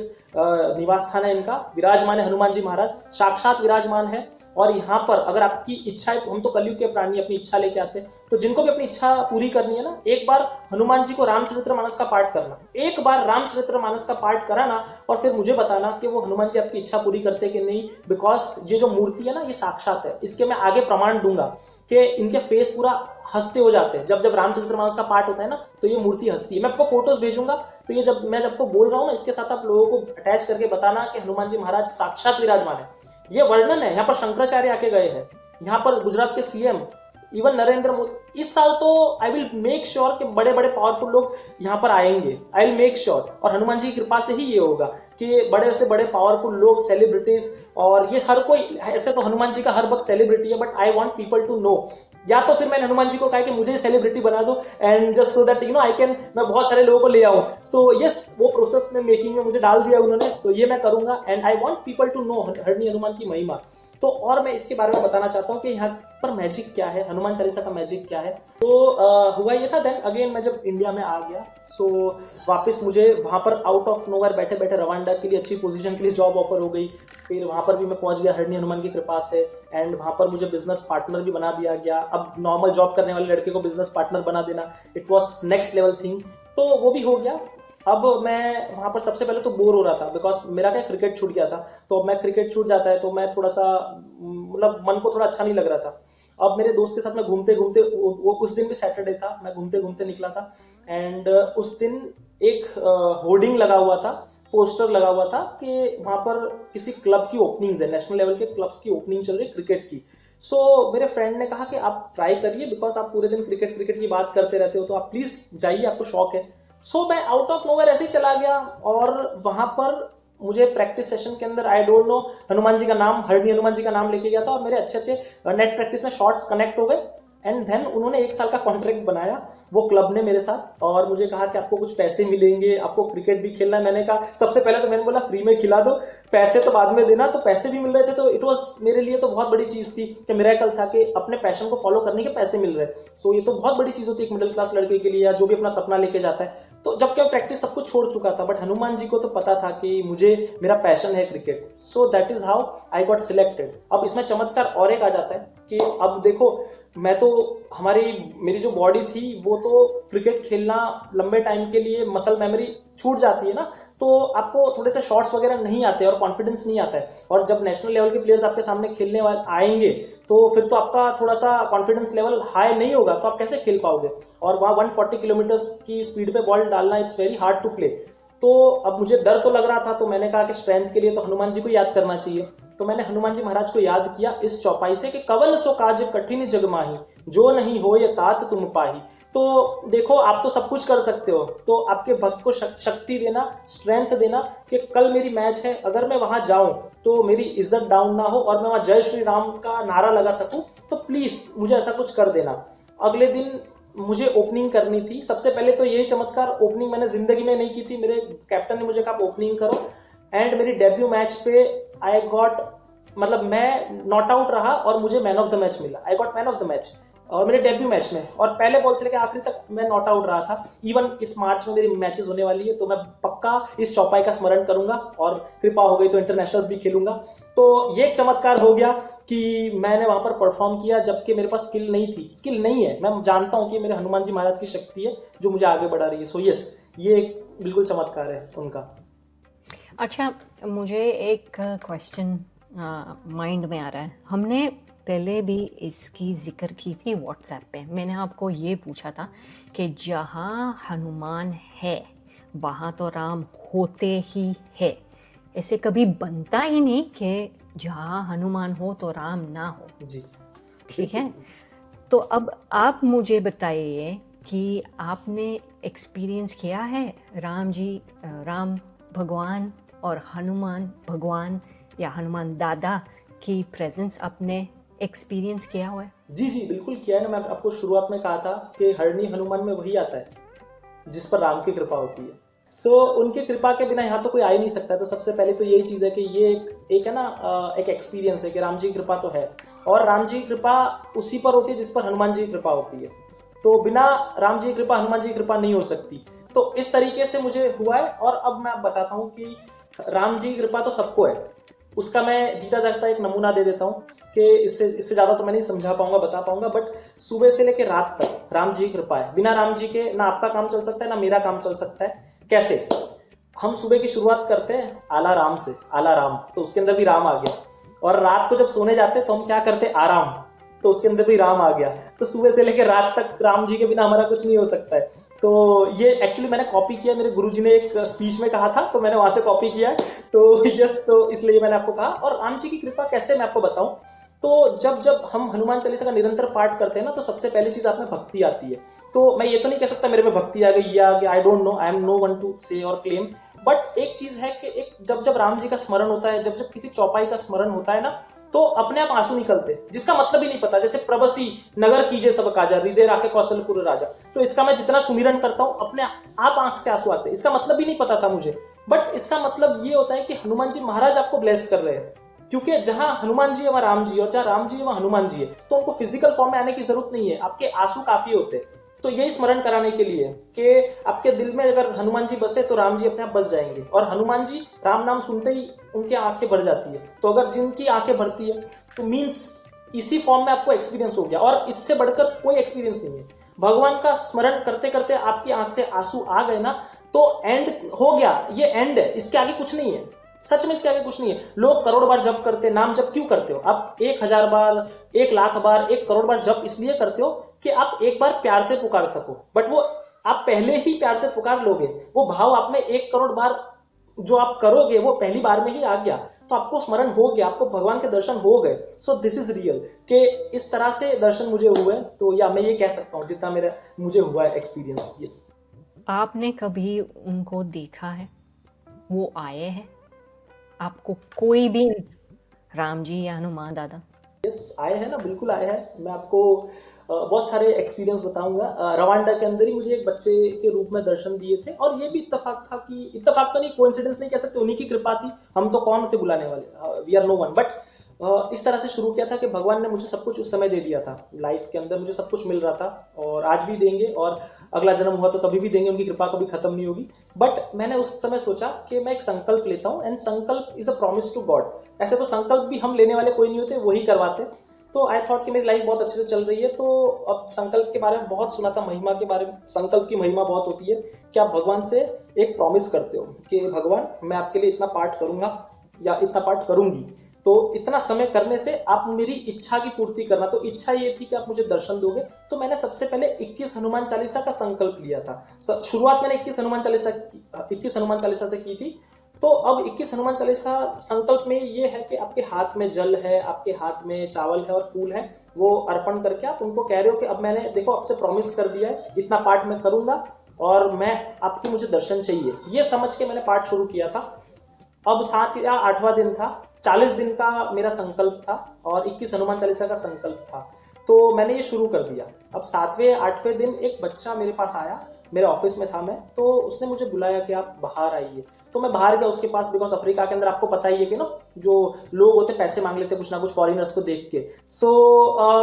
निवास स्थान है इनका, विराजमान है हनुमान जी महाराज, साक्षात विराजमान है। और यहाँ पर अगर आपकी इच्छा है, हम तो कलयुग के प्राणी, अपनी इच्छा लेके आते हैं, तो जिनको भी अपनी इच्छा पूरी करनी है ना, एक बार हनुमान जी को रामचरितमानस का पाठ करना, एक बार रामचरितमानस का पाठ कराना, और फिर मुझे बताना कि वो हनुमान जी आपकी इच्छा पूरी करते कि नहीं। बिकॉज ये जो मूर्ति है ना, ये साक्षात है। इसके मैं आगे प्रमाण दूंगा कि इनके फेस पूरा हंसते हो जाते हैं। जब जब रामचरितमानस का पाठ होता है ना, तो ये मूर्ति हंसती है। मैं आपको फोटोज भेजूंगा, तो ये जब मैं आपको बोल रहा हूँ ना, इसके साथ आप लोगों को अटैच करके बताना कि हनुमान जी महाराज साक्षात विराजमान है। ये वर्णन है, यहाँ पर शंकराचार्य आके गए हैं, यहाँ पर गुजरात के सीएम, इवन नरेंद्र मोदी। इस साल तो आई विल मेक श्योर कि बड़े बड़े पावरफुल लोग यहाँ पर आएंगे, आई विल मेक श्योर। और हनुमान जी की कृपा से ही ये होगा कि बड़े से बड़े पावरफुल लोग, सेलिब्रिटीज, और ये हर कोई, ऐसे तो हनुमान जी का हर वक्त सेलिब्रिटी है, but I want people to know. या तो फिर मैंने हनुमान जी को कहा कि मुझे सेलिब्रिटी बना दो, and just so that I can, मैं बहुत सारे लोगों को ले आऊं। सो यस, वो प्रोसेस में मेकिंग में मुझे डाल दिया उन्होंने, तो ये मैं करूंगा। And I want people to know हरणी हनुमान की महिमा। तो और मैं इसके बारे में बताना चाहता हूँ कि यहाँ पर मैजिक क्या है, हनुमान चालीसा का मैजिक क्या है। तो हुआ ये था, देन अगेन मैं जब इंडिया में आ गया, सो वापस मुझे वहाँ पर आउट ऑफ नोवेयर बैठे बैठे रवांडा के लिए अच्छी पोजीशन के लिए जॉब ऑफर हो गई। फिर वहाँ पर भी मैं पहुँच गया हरणी हनुमान की कृपा से, एंड वहाँ पर मुझे बिजनेस पार्टनर भी बना दिया गया। अब नॉर्मल जॉब करने वाले लड़के को बिजनेस पार्टनर बना देना, it was next level thing. तो वो भी हो गया। अब मैं वहाँ पर सबसे पहले तो बोर हो रहा था, बिकॉज मेरा क्या क्रिकेट छूट गया था। तो अब मैं क्रिकेट छूट जाता है तो मैं थोड़ा सा, मतलब मन को थोड़ा अच्छा नहीं लग रहा था। अब मेरे दोस्त के साथ मैं घूमते घूमते, वो उस दिन भी सैटरडे था, मैं घूमते घूमते निकला था, एंड उस दिन एक होर्डिंग लगा हुआ था, पोस्टर लगा हुआ था कि वहाँ पर किसी क्लब की ओपनिंग्स है, नेशनल लेवल के क्लब्स की ओपनिंग चल रही क्रिकेट की। सो मेरे फ्रेंड ने कहा कि आप ट्राई करिए, बिकॉज आप पूरे दिन क्रिकेट क्रिकेट की बात करते रहते हो, तो आप प्लीज जाइए, आपको शौक है। सो मैं आउट ऑफ नोवेयर ऐसे ही चला गया, और वहां पर मुझे प्रैक्टिस सेशन के अंदर, आई डोंट नो, हनुमान जी का नाम, हरणी हनुमान जी का नाम लेके गया था, और मेरे अच्छे अच्छे नेट प्रैक्टिस में शॉट्स कनेक्ट हो गए। एंड देन उन्होंने 1 साल का कॉन्ट्रैक्ट बनाया वो क्लब ने मेरे साथ, और मुझे कहा कि आपको कुछ पैसे मिलेंगे, आपको क्रिकेट भी खेलना है। मैंने कहा, सबसे पहले तो मैंने बोला फ्री में खिला दो, पैसे तो बाद में देना। तो पैसे भी मिल रहे थे, तो इट वॉज मेरे लिए तो बहुत बड़ी चीज थी कि मिरेकल था कि अपने पैशन को फॉलो करने के पैसे मिल रहे। सो ये तो बहुत बड़ी चीज होती है एक मिडिल क्लास लड़के के लिए, या जो भी अपना सपना लेके जाता है। तो जबकि मैं प्रैक्टिस सब कुछ छोड़ चुका था, बट हनुमान जी को तो पता था कि मुझे, मेरा पैशन है cricket. So that is how I got selected. अब इसमें चमत्कार और एक आ जाता है कि अब देखो, मैं तो, मेरी जो बॉडी थी वो तो क्रिकेट खेलना लंबे टाइम के लिए, मसल मेमोरी छूट जाती है ना, तो आपको थोड़े से शॉट्स वगैरह नहीं आते और कॉन्फिडेंस नहीं आता है। और जब नेशनल लेवल के प्लेयर्स आपके सामने खेलने वाले आएंगे, तो फिर तो आपका थोड़ा सा कॉन्फिडेंस लेवल हाई नहीं होगा, तो आप कैसे खेल पाओगे। और वहाँ 140 किलोमीटर की स्पीड पे बॉल डालना, it's very hard to play. तो अब मुझे डर तो लग रहा था, तो मैंने कहा कि स्ट्रेंथ के लिए तो हनुमान जी को याद करना चाहिए। तो मैंने हनुमान जी महाराज को याद किया इस चौपाई से कि कवन सो काज कठिन जग माही, जो नहीं हो ये तात तुम पाही। तो देखो, आप तो सब कुछ कर सकते हो, तो आपके भक्त को शक्ति देना, स्ट्रेंथ देना कि कल मेरी मैच है, अगर मैं वहां जाऊं तो मेरी इज्जत डाउन ना हो और मैं वहां जय श्री राम का नारा लगा सकूं, तो प्लीज मुझे ऐसा कुछ कर देना। अगले दिन मुझे ओपनिंग करनी थी। सबसे पहले तो यही चमत्कार, ओपनिंग मैंने जिंदगी में नहीं की थी। मेरे कैप्टन ने मुझे कहा ओपनिंग करो, एंड मेरी डेब्यू मैच पे आई गॉट, मतलब मैं नॉट आउट रहा और मुझे मैन ऑफ द मैच मिला। I got man of the match. और मेरे डेब्यू मैच में, और पहले बॉल से लेकर आखिरी तक मैं नॉट आउट रहा था। इवन इस मार्च में मेरी मैचेस होने वाली है, तो मैं पक्का इस चौपाई का स्मरण करूंगा, और कृपा हो गई तो इंटरनेशनल्स भी खेलूंगा। तो ये एक चमत्कार हो गया कि मैंने वहां पर परफॉर्म किया, जबकि मेरे पास स्किल नहीं थी। स्किल नहीं है, मैं जानता हूं कि मेरे हनुमान जी महाराज की शक्ति है जो मुझे आगे बढ़ा रही है। सो यस, ये एक बिल्कुल चमत्कार है उनका। अच्छा, मुझे एक क्वेश्चन माइंड में आ रहा है। हमने पहले भी इसकी जिक्र की थी व्हाट्सएप पे। मैंने आपको ये पूछा था कि जहाँ हनुमान है वहाँ तो राम होते ही है। ऐसे कभी बनता ही नहीं कि जहाँ हनुमान हो तो राम ना हो। जी, ठीक है, तो अब आप मुझे बताइए कि आपने एक्सपीरियंस किया है राम भगवान और हनुमान भगवान या हनुमान दादा की प्रेजेंस अपने एक्सपीरियंस किया हुआ है? जी जी, बिल्कुल किया है ना। मैं आपको शुरुआत में कहा था कि हरणी हनुमान में वही आता है जिस पर राम की कृपा होती है। उनकी कृपा के बिना यहाँ तो कोई आ ही नहीं सकता। तो सबसे पहले तो यही चीज़ है कि ये एक है ना, एक एक्सपीरियंस है कि राम जी की कृपा तो है, और राम जी की कृपा उसी पर होती है जिस पर हनुमान जी की कृपा होती है। तो बिना राम जी की कृपा हनुमान जी की कृपा नहीं हो सकती। तो इस तरीके से मुझे हुआ है। और अब मैं बताता हूँ कि राम जी की कृपा तो सबको है, उसका मैं जीता जागता एक नमूना दे देता हूँ कि इससे ज़्यादा तो मैं नहीं समझा पाऊंगा, बता पाऊंगा। बट सुबह से लेकर रात तक राम जी की कृपा है। बिना राम जी के ना आपका काम चल सकता है ना मेरा काम चल सकता है। कैसे? हम सुबह की शुरुआत करते हैं आला राम से, आला राम, तो उसके अंदर भी राम आ गया। और रात को जब सोने जाते तो हम क्या करते? आराम, तो उसके अंदर भी राम आ गया। तो सुबह से लेकर रात तक राम जी के बिना हमारा कुछ नहीं हो सकता है। तो ये एक्चुअली मैंने कॉपी किया, मेरे गुरुजी ने एक स्पीच में कहा था, तो मैंने वहां से कॉपी किया है। तो यस, तो इसलिए मैंने आपको कहा। और राम जी की कृपा कैसे, मैं आपको बताऊं। तो जब हम हनुमान चालीसा का निरंतर पाठ करते हैं ना, तो सबसे पहली चीज आप में भक्ति आती है। तो मैं ये तो नहीं कह सकता मेरे में भक्ति आ गई या I don't know, I am no one to say और क्लेम। बट एक चीज है कि एक जब राम जी का स्मरण होता है, जब किसी चौपाई का स्मरण होता है ना, तो अपने आप आंसू निकलते, जिसका मतलब ही नहीं पता। जैसे प्रबसी नगर कीजिए सब काजा, हृदय राखे कौशलपुर राजा। तो इसका मैं जितना सुमिरन करता हूं अपने आप आंख से आंसू आते। इसका मतलब भी नहीं पता था मुझे, बट इसका मतलब ये होता है कि हनुमान जी महाराज आपको ब्लेस कर रहे हैं। क्योंकि जहां हनुमान जी है वहां राम जी, और जहां राम जी है वहां हनुमान जी है। तो उनको फिजिकल फॉर्म में आने की जरूरत नहीं है, आपके आंसू काफी होते हैं। तो यही स्मरण कराने के लिए कि आपके दिल में अगर हनुमान जी बसे तो राम जी अपने आप बस जाएंगे। और हनुमान जी राम नाम सुनते ही उनकी आंखें भर जाती है। तो अगर जिनकी आंखें भरती है तो मीन्स इसी फॉर्म में आपको एक्सपीरियंस हो गया, और इससे बढ़कर कोई एक्सपीरियंस नहीं है। भगवान का स्मरण करते करते आपकी आंख से आंसू आ गए ना, तो एंड हो गया। ये एंड है, इसके आगे कुछ नहीं है। सच में इसके आगे कुछ नहीं है। लोग करोड़ बार जप करते, नाम जप क्यों करते हो आप? 1000 बार, 1,00,000 बार, 1 करोड़ बार जप इसलिए करते हो कि आप एक बार प्यार से पुकार सको। बट वो आप पहले ही प्यार से पुकार लोगे, वो भाव आप में 1 करोड़ बार जो आप करोगे वो पहली बार में ही आ गया, तो आपको स्मरण हो गया, आपको भगवान के दर्शन हो गए। सो दिस इज रियल कि इस तरह से दर्शन मुझे हुए। तो या मैं ये कह सकता हूँ जितना मुझे हुआ है एक्सपीरियंस। यस। आपने कभी उनको देखा है, वो आए हैं आपको? कोई भी राम जी या हनुमान दादा? यस, आए हैं ना, बिल्कुल आए हैं। मैं आपको बहुत सारे एक्सपीरियंस बताऊंगा। रवांडा के अंदर ही मुझे एक बच्चे के रूप में दर्शन दिए थे, और ये भी इत्तेफाक था कि, इत्तेफाक तो नहीं, कोइंसिडेंस नहीं कह सकते, उन्हीं की कृपा थी। हम तो कौन होते बुलाने वाले, we are no one. But इस तरह से शुरू किया था कि भगवान ने मुझे सब कुछ उस समय दे दिया था। लाइफ के अंदर मुझे सब कुछ मिल रहा था, और आज भी देंगे, और अगला जन्म हुआ तो तभी भी देंगे। उनकी कृपा कभी खत्म नहीं होगी। बट मैंने उस समय सोचा कि मैं एक संकल्प लेता हूँ, एंड संकल्प is a promise to God. ऐसे तो संकल्प भी हम लेने वाले कोई नहीं होते, वही करवाते। तो आई थॉट कि मेरी लाइफ बहुत अच्छे से चल रही है, तो अब संकल्प के बारे में बहुत सुना था, महिमा के बारे में। संकल्प की महिमा बहुत होती है कि आप भगवान से एक प्रॉमिस करते हो कि भगवान मैं आपके लिए इतना पाठ करूंगा या इतना पाठ करूंगी, तो इतना समय करने से आप मेरी इच्छा की पूर्ति करना। तो इच्छा ये थी कि आप मुझे दर्शन दोगे। तो मैंने सबसे पहले 21 हनुमान चालीसा का संकल्प लिया था। शुरुआत मैंने 21 हनुमान चालीसा से की थी। तो अब 21 हनुमान चालीसा संकल्प में ये है कि आपके हाथ में जल है, आपके हाथ में चावल है और फूल है, वो अर्पण करके आप उनको कह रहे हो कि अब मैंने देखो आपसे प्रॉमिस कर दिया है, इतना पाठ मैं करूंगा और मैं आपकी मुझे दर्शन चाहिए। ये समझ के मैंने पाठ शुरू किया था। अब 7 या 8वां दिन था, 40 दिन का मेरा संकल्प था और 21 हनुमान चालीसा का संकल्प था। तो मैंने ये शुरू कर दिया। अब 7वें 8वें दिन एक बच्चा मेरे पास आया मेरे ऑफिस में था मैं, तो उसने मुझे बुलाया कि आप बाहर आइए। तो मैं बाहर गया उसके पास, बिकॉज अफ्रीका के अंदर आपको पता ही है कि ना जो लोग होते पैसे मांग लेते कुछ ना कुछ फॉरेनर्स को देख के।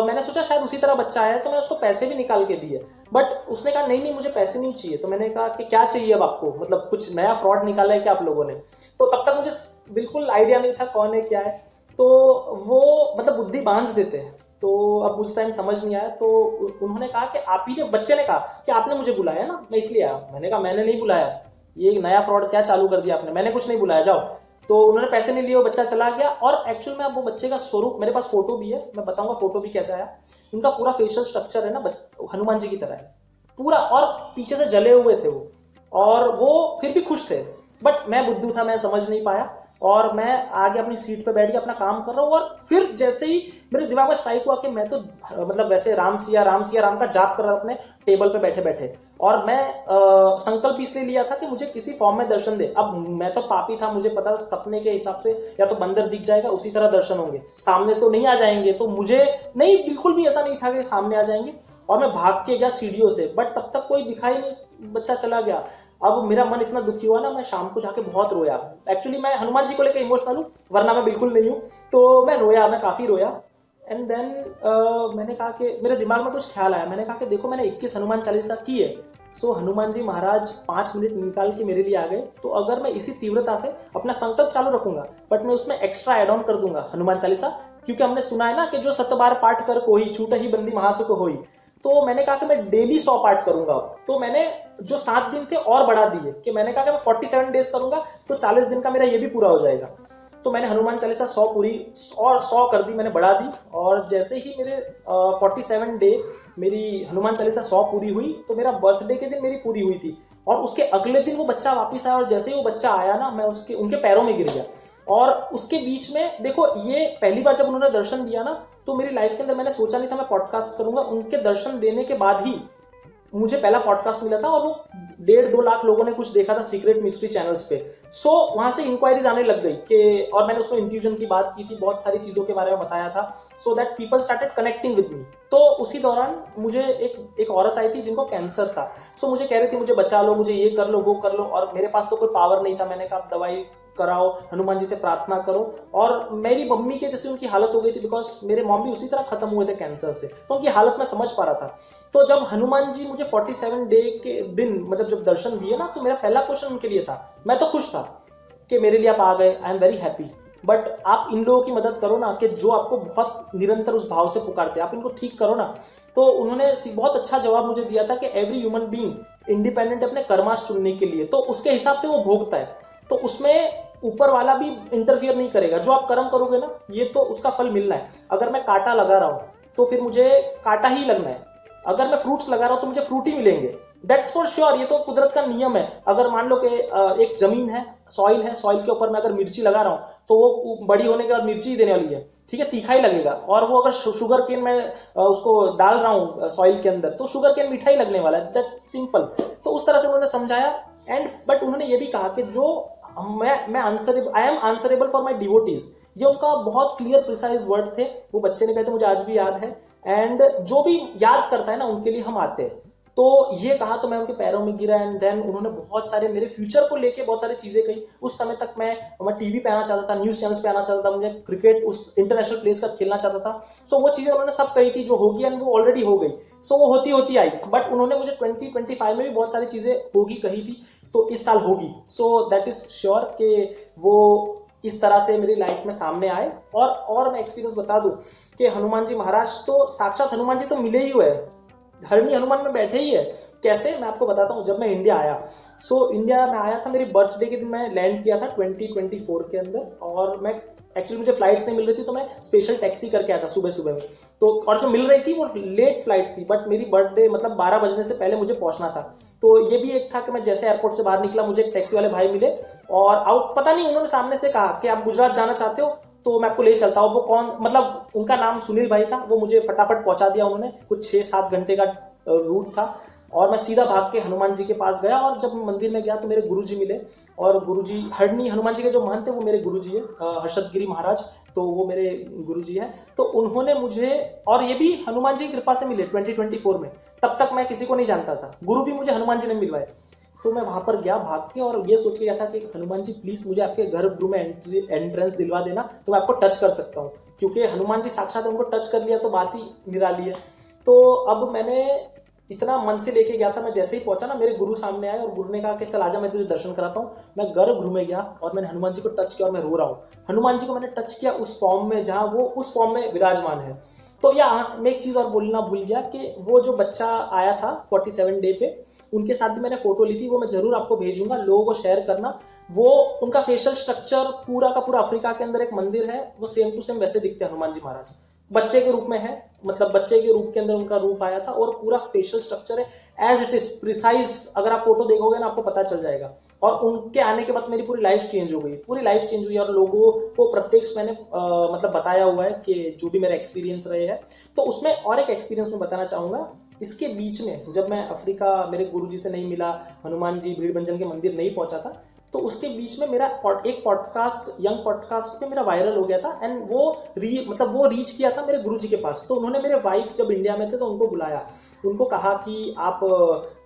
मैंने सोचा शायद उसी तरह बच्चा आया, तो मैं उसको पैसे भी निकाल के दिए। बट उसने कहा नहीं नहीं मुझे पैसे नहीं चाहिए। तो मैंने कहा कि क्या चाहिए अब आपको, मतलब कुछ नया फ्रॉड निकाला है क्या आप लोगों ने। तो तब तक मुझे बिल्कुल आइडिया नहीं था कौन है क्या है। तो वो मतलब बुद्धि बांध देते हैं, तो अब उस टाइम समझ नहीं आया। तो उन्होंने कहा कि आप ही ने, बच्चे ने कहा कि आपने मुझे बुलाया ना, मैं इसलिए आया। मैंने कहा मैंने नहीं बुलाया, ये नया फ्रॉड क्या चालू कर दिया आपने, मैंने कुछ नहीं बुलाया, जाओ। तो उन्होंने पैसे नहीं लिए, वो बच्चा चला गया। और एक्चुअल में अब वो बच्चे का स्वरूप, मेरे पास फोटो भी है, मैं बताऊंगा फोटो भी कैसा है। उनका पूरा फेशियल स्ट्रक्चर है ना हनुमान जी की तरह है पूरा, और पीछे से जले हुए थे वो, और वो फिर भी खुश थे। बट मैं बुद्धू था, मैं समझ नहीं पाया, और मैं आगे अपनी सीट पे बैठ के अपना काम कर रहा हूँ। और फिर जैसे ही मेरे दिमाग में स्ट्राइक हुआ कि मैं तो मतलब वैसे राम सिया राम सिया राम का जाप कर रहा अपने टेबल पे बैठे बैठे, और मैं संकल्प इसलिए लिया था कि मुझे किसी फॉर्म में दर्शन दे। अब मैं तो पापी था, मुझे पता सपने के हिसाब से या तो बंदर दिख जाएगा उसी तरह दर्शन होंगे, सामने तो नहीं आ जाएंगे। तो मुझे नहीं, बिल्कुल भी ऐसा नहीं था कि सामने आ जाएंगे। और मैं भाग के गया सीढ़ियों से, बट तब तक कोई दिखाई नहीं, बच्चा चला गया। अब मेरा मन इतना दुखी हुआ ना, मैं शाम को जाके बहुत रोया। एक्चुअली मैं हनुमान जी को लेकर इमोशनल हूँ, वरना मैं बिल्कुल नहीं हूँ। तो मैं रोया, मैं काफी रोया। एंड देन मैंने कहा कि मेरे दिमाग में कुछ ख्याल आया। मैंने कहा कि देखो मैंने 21 हनुमान चालीसा की है, सो हनुमान जी महाराज 5 मिनट निकाल के मेरे लिए आ गए। तो अगर मैं इसी तीव्रता से अपना संकल्प चालू रखूंगा, बट मैं उसमें एक्स्ट्रा एड ऑन कर दूंगा हनुमान चालीसा, क्योंकि हमने सुना है ना कि जो 7 बार पाठ कर कोई छूट ही बंदी महासुख होई। तो मैंने कहा कि मैं डेली 100 पाठ करूंगा। तो मैंने जो 7 दिन थे और बढ़ा दिए, कि मैंने कहा कि मैं 47 डेज करूंगा, तो 40 दिन का मेरा ये भी पूरा हो जाएगा। तो मैंने हनुमान चालीसा 100 पूरी और 100 कर दी, मैंने बढ़ा दी। और जैसे ही मेरे 47 डे मेरी हनुमान चालीसा 100 पूरी हुई, तो मेरा बर्थडे के दिन मेरी पूरी हुई थी। और उसके अगले दिन वो बच्चा वापस आया, और जैसे ही वो बच्चा आया ना, मैं उनके पैरों में गिर गया। और उसके बीच में देखो, ये पहली बार जब उन्होंने दर्शन दिया ना, तो मेरी लाइफ के अंदर मैंने सोचा नहीं था मैं पॉडकास्ट करूंगा। उनके दर्शन देने के बाद ही मुझे पहला पॉडकास्ट मिला था, और वो 1.5-2 लाख लोगों ने कुछ देखा था सीक्रेट मिस्ट्री चैनल्स पे। वहां से इंक्वायरीज आने लग गई कि, और मैंने उसमें इंट्यूजन की बात की थी, बहुत सारी चीजों के बारे में बताया था, so that people started connecting with me. तो उसी दौरान मुझे एक औरत आई थी जिनको कैंसर था। मुझे कह रही थी मुझे बचा लो, मुझे ये कर लो वो कर लो, और मेरे पास तो कोई पावर नहीं था। मैंने कहा दवाई कराओ, हनुमान जी से प्रार्थना करो। और मेरी मम्मी के जैसे उनकी हालत हो गई थी, बिकॉज मेरे मॉम भी उसी तरह खत्म हुए थे कैंसर से, तो उनकी हालत में समझ पा रहा था। तो जब हनुमान जी मुझे 47 डे के दिन मतलब जब दर्शन दिए ना, तो मेरा पहला क्वेश्चन उनके लिए था। मैं तो खुश था कि मेरे लिए आप आ गए, I am very happy. But आप इन लोगों की मदद करो ना, कि जो आपको बहुत निरंतर उस भाव से पुकारते हैं, आप इनको ठीक करो ना। तो उन्होंने बहुत अच्छा जवाब मुझे दिया था कि एवरी ह्यूमन बीइंग इंडिपेंडेंट अपने कर्मास चुनने के लिए, तो उसके हिसाब से वो भोगता है। तो उसमें ऊपर वाला भी इंटरफियर नहीं करेगा। जो आप कर्म करोगे ना, ये तो उसका फल मिलना है। अगर मैं कांटा लगा रहा हूं, तो फिर मुझे कांटा ही लगना है। अगर मैं फ्रूट्स लगा रहा हूं, तो मुझे फ्रूट ही मिलेंगे। दैट्स फॉर श्योर, ये तो कुदरत का नियम है। अगर मान लो कि एक जमीन है, सॉइल है, सॉइल के ऊपर मैं अगर मिर्ची लगा रहा हूं, तो वो बड़ी होने के बाद मिर्ची ही देने वाली है, ठीक है, तीखा ही लगेगा। और वो अगर शुगर केन में उसको डाल रहा हूं सॉइल के अंदर, तो शुगर केन मीठा ही लगने वाला है। That's simple. तो उस तरह से उन्होंने समझाया। एंड बट उन्होंने ये भी कहा कि जो मैं answerable, I am answerable for my devotees. ये उनका बहुत क्लियर प्रिसाइज वर्ड थे। वो बच्चे ने कहे थे, मुझे आज भी याद है। एंड जो भी याद करता है ना, उनके लिए हम आते हैं। तो ये कहा, तो मैं उनके पैरों में गिरा। एंड देन उन्होंने बहुत सारे मेरे फ्यूचर को लेके बहुत सारी चीजें कही। उस समय तक मैं टीवी पे आना चाहता था, न्यूज चैनल्स पे आना चाहता था, मुझे क्रिकेट उस इंटरनेशनल प्लेस का खेलना चाहता था। वो चीजें उन्होंने सब कही थी जो होगी, एंड वो ऑलरेडी हो गई। वो होती होती आई। बट उन्होंने मुझे 2025 में भी बहुत सारी चीजें होगी कही थी, तो इस साल होगी। दैट इज श्योर कि वो इस तरह से मेरी लाइफ में सामने आए। और मैं एक्सपीरियंस बता दूं कि हनुमान जी महाराज तो साक्षात हनुमान जी तो मिले ही हुए, धरणी हनुमान में बैठे ही है। कैसे, मैं आपको बताता हूँ। जब मैं इंडिया आया, इंडिया में आया था, मेरी बर्थडे के दिन मैं लैंड किया था 2024 के अंदर। और मैं एक्चुअली मुझे फ्लाइट्स नहीं मिल रही थी, तो मैं स्पेशल टैक्सी करके आया था सुबह सुबह में। तो और जो मिल रही थी वो लेट फ्लाइट थी, बट मेरी बर्थडे मतलब 12 बजने से पहले मुझे पहुंचना था। तो ये भी एक था कि मैं जैसे एयरपोर्ट से बाहर निकला, मुझे एक टैक्सी वाले भाई मिले, और पता नहीं उन्होंने सामने से कहा कि आप गुजरात जाना चाहते हो, तो मैं आपको ले चलता हूँ। वो कौन, मतलब उनका नाम सुनील भाई था। वो मुझे फटाफट पहुंचा दिया उन्होंने। कुछ 6-7 घंटे का रूट था। और मैं सीधा भाग के हनुमान जी के पास गया, और जब मंदिर में गया तो मेरे गुरुजी मिले, और गुरुजी हरणी हनुमान जी के जो महंत है वो मेरे गुरुजी है, हर्षद गिरी महाराज, तो वो मेरे गुरुजी है। तो उन्होंने मुझे, और ये भी हनुमान जी की कृपा से मिले 2024 में, तब तक मैं किसी को नहीं जानता था, गुरु भी मुझे हनुमान जी ने मिलवाए। तो मैं वहां पर गया भाग के, और ये सोच के गया था कि हनुमान जी प्लीज मुझे आपके गर्भगृह में एंट्रेंस दिलवा देना, तो मैं आपको टच कर सकता हूँ, क्योंकि हनुमान जी साक्षात, उनको टच कर लिया तो बात ही निराली है। तो अब मैंने इतना मन से लेके गया था, मैं जैसे ही पहुंचा ना, मेरे गुरु सामने आए और गुरु ने कहा कि चल आजा मैं तुझे दर्शन कराता हूँ। मैं गर्भगृह में गया और मैंने हनुमान जी को टच किया और मैं रो रहा हूँ। हनुमान जी को मैंने टच किया उस फॉर्म में जहां वो उस फॉर्म में विराजमान है। तो यहाँ मैं एक चीज और बोलना भूल गया कि वो जो बच्चा आया था 47 डे पे, उनके साथ भी मैंने फोटो ली थी, वो मैं जरूर आपको भेजूंगा, लोगों को शेयर करना। वो उनका फेशियल स्ट्रक्चर पूरा का पूरा, अफ्रीका के अंदर एक मंदिर है, वो सेम टू सेम वैसे दिखते हैं हनुमान जी महाराज, बच्चे के रूप में है, मतलब बच्चे के रूप के अंदर उनका रूप आया था, और पूरा फेशियल स्ट्रक्चर है एज इट इज प्रिसाइज, अगर आप फोटो देखोगे ना आपको पता चल जाएगा। और उनके आने के बाद मेरी पूरी लाइफ चेंज हो गई, पूरी लाइफ चेंज हुई, और लोगों को प्रत्यक्ष मैंने मतलब बताया हुआ है कि जो भी मेरे एक्सपीरियंस रहे हैं। तो उसमें और एक एक्सपीरियंस मैं बताना चाहूंगा। इसके बीच में जब मैं अफ्रीका मेरे गुरुजी से नहीं मिला, हनुमान जी भीड़भंजन के मंदिर नहीं पहुंचा था, तो उसके बीच में मेरा एक पॉडकास्ट, यंग पॉडकास्ट पे मेरा वायरल हो गया था, एंड वो वो रीच किया था मेरे गुरुजी के पास। तो उन्होंने मेरे वाइफ जब इंडिया में थे तो उनको बुलाया, उनको कहा कि आप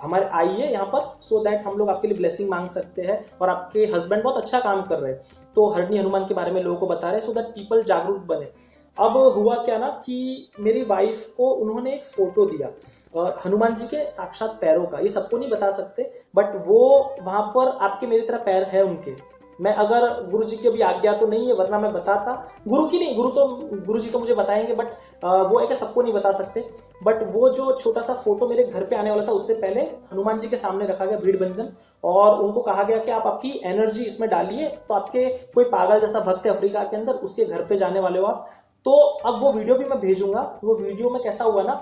हमारे आइए यहाँ पर, सो दैट हम लोग आपके लिए ब्लेसिंग मांग सकते हैं, और आपके हस्बैंड बहुत अच्छा काम कर रहे हैं, तो हरणी हनुमान के बारे में लोगों को बता रहे, सो दैट पीपल जागरूक बने। अब हुआ क्या ना कि मेरी वाइफ को उन्होंने एक फोटो दिया हनुमान जी के साक्षात पैरों का, ये सबको नहीं बता सकते, बट वो वहां पर आपके मेरी तरह पैर है उनके। मैं अगर गुरु जी की अभी आज्ञा तो नहीं है, वरना मैं बताता, गुरु की नहीं, गुरु जी तो मुझे बताएंगे, बट वो है कि सबको नहीं बता सकते। बट वो जो छोटा सा फोटो मेरे घर पे आने वाला था, उससे पहले हनुमान जी के सामने रखा गया भीड़भंजन, और उनको कहा गया कि आप आपकी एनर्जी इसमें डालिए, तो आपके कोई पागल जैसा भक्त है अफ्रीका के अंदर, उसके घर पे जाने वाले हो आप। तो अब वो वीडियो भी मैं भेजूंगा। वो वीडियो में कैसा हुआ ना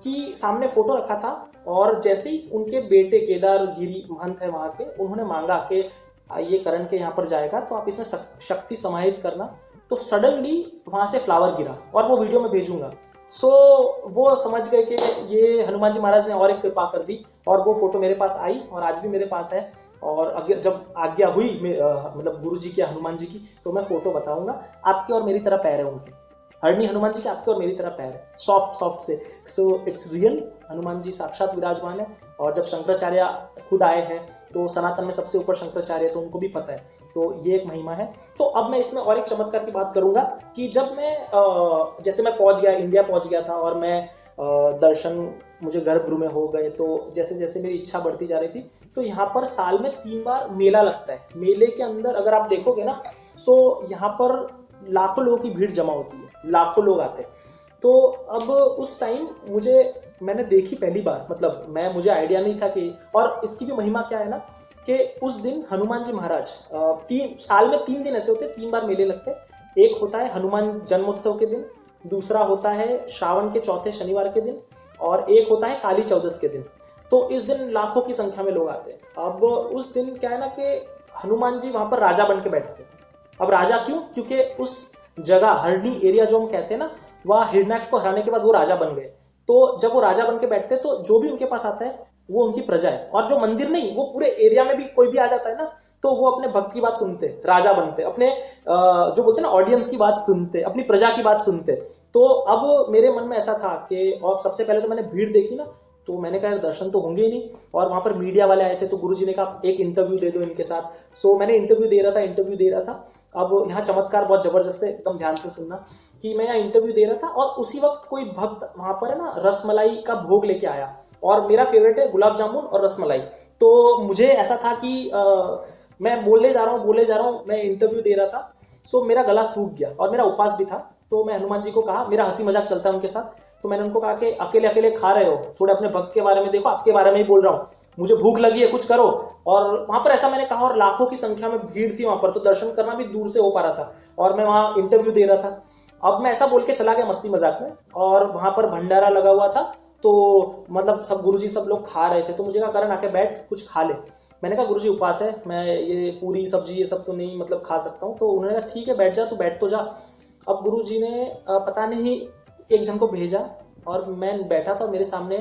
कि सामने फोटो रखा था, और जैसे ही उनके बेटे केदार गिरी महंत है वहां के, उन्होंने मांगा कि ये करण के यहाँ पर जाएगा तो आप इसमें शक्ति समाहित करना, तो सडनली वहां से फ्लावर गिरा, और वो वीडियो में भेजूंगा। सो वो समझ गए कि ये हनुमान जी महाराज ने और एक कृपा कर दी, और वो फोटो मेरे पास आई और आज भी मेरे पास है। और जब आज्ञा हुई मतलब गुरु जी की, हनुमान जी की, तो मैं फोटो बताऊंगा। आपके और मेरी तरह पैर है उनके, हरणी हनुमान जी के आपके और मेरी तरह पैर है, सॉफ्ट सॉफ्ट से। So it's real, Hanuman ji साक्षात विराजमान है। और जब शंकराचार्य खुद आए हैं, तो सनातन में सबसे ऊपर शंकराचार्य, तो उनको भी पता है, तो ये एक महिमा है। तो अब मैं इसमें और एक चमत्कार की बात करूंगा कि जब मैं जैसे मैं पहुंच गया, इंडिया पहुंच गया था, और मैं दर्शन मुझे गर्भगृह में हो गए, तो जैसे जैसे मेरी इच्छा बढ़ती जा रही थी, तो यहाँ पर साल में 3 बार मेला लगता है। मेले के अंदर अगर आप देखोगे ना, सो यहाँ पर लाखों लोगों की भीड़ जमा होती है, लाखों लोग आते हैं। तो अब उस टाइम मैंने देखी पहली बार, मतलब मुझे आइडिया नहीं था कि, और इसकी भी महिमा क्या है ना कि उस दिन हनुमान जी महाराज साल में 3 दिन ऐसे होते, 3 बार मेले लगते हैं। एक होता है हनुमान जन्मोत्सव के दिन, दूसरा होता है श्रावण के चौथे शनिवार के दिन, और एक होता है काली चौदस के दिन। तो इस दिन लाखों की संख्या में लोग आते हैं। अब उस दिन क्या है ना कि हनुमान जी वहां पर राजा बन के बैठते हैं। अब राजा क्यों? क्योंकि उस जगह हरणी एरिया जो हम कहते हैं ना, वह हिरण्याक्ष को हराने के बाद वो राजा बन गए। तो जब वो राजा बन के बैठते तो जो भी उनके पास आता है वो उनकी प्रजा है, और जो मंदिर नहीं, वो पूरे एरिया में भी कोई भी आ जाता है ना, तो वो अपने भक्त की बात सुनते, राजा बनते, अपने जो बोलते हैं ना ऑडियंस की बात सुनते, अपनी प्रजा की बात सुनते। तो अब मेरे मन में ऐसा था कि, और सबसे पहले तो मैंने भीड़ देखी ना, तो मैंने कहा दर्शन तो होंगे ही नहीं, और वहां पर मीडिया वाले आए थे, तो गुरुजी ने कहा एक इंटरव्यू दे दो इनके साथ। सो मैंने इंटरव्यू दे रहा था। अब यहाँ चमत्कार बहुत जबरदस्त है, एकदम ध्यान से सुनना कि मैं यहाँ इंटरव्यू दे रहा था, और उसी वक्त कोई भक्त वहां पर है ना रसमलाई का भोग लेके आया, और मेरा फेवरेट है गुलाब जामुन और रसमलाई। तो मुझे ऐसा था कि मैं बोले जा रहा हूँ, मैं इंटरव्यू दे रहा था। सो मेरा गला सूख गया, और मेरा उपवास भी था। तो मैं हनुमान जी को कहा, मेरा हंसी मजाक चलता है उनके साथ, तो मैंने उनको कहा कि अकेले अकेले खा रहे हो, थोड़े अपने भक्त के बारे में देखो, आपके बारे में ही बोल रहा हूँ, मुझे भूख लगी है, कुछ करो। और वहां पर ऐसा मैंने कहा, और लाखों की संख्या में भीड़ थी वहां पर, तो दर्शन करना भी दूर से हो पा रहा था, और मैं वहां इंटरव्यू दे रहा था। अब मैं ऐसा बोल के चला गया मस्ती मजाक में, और वहां पर भंडारा लगा हुआ था, तो मतलब सब गुरुजी सब लोग खा रहे थे, तो मुझे कहा करण आके बैठ, कुछ खा ले। मैंने कहा गुरुजी उपवास है, मैं ये पूरी सब्जी ये सब तो नहीं खा सकता हूँ। तो उन्होंने कहा ठीक है बैठ जा, तू बैठ तो जा। अब गुरुजी ने पता नहीं एक जन को भेजा, और मैं बैठा था, मेरे सामने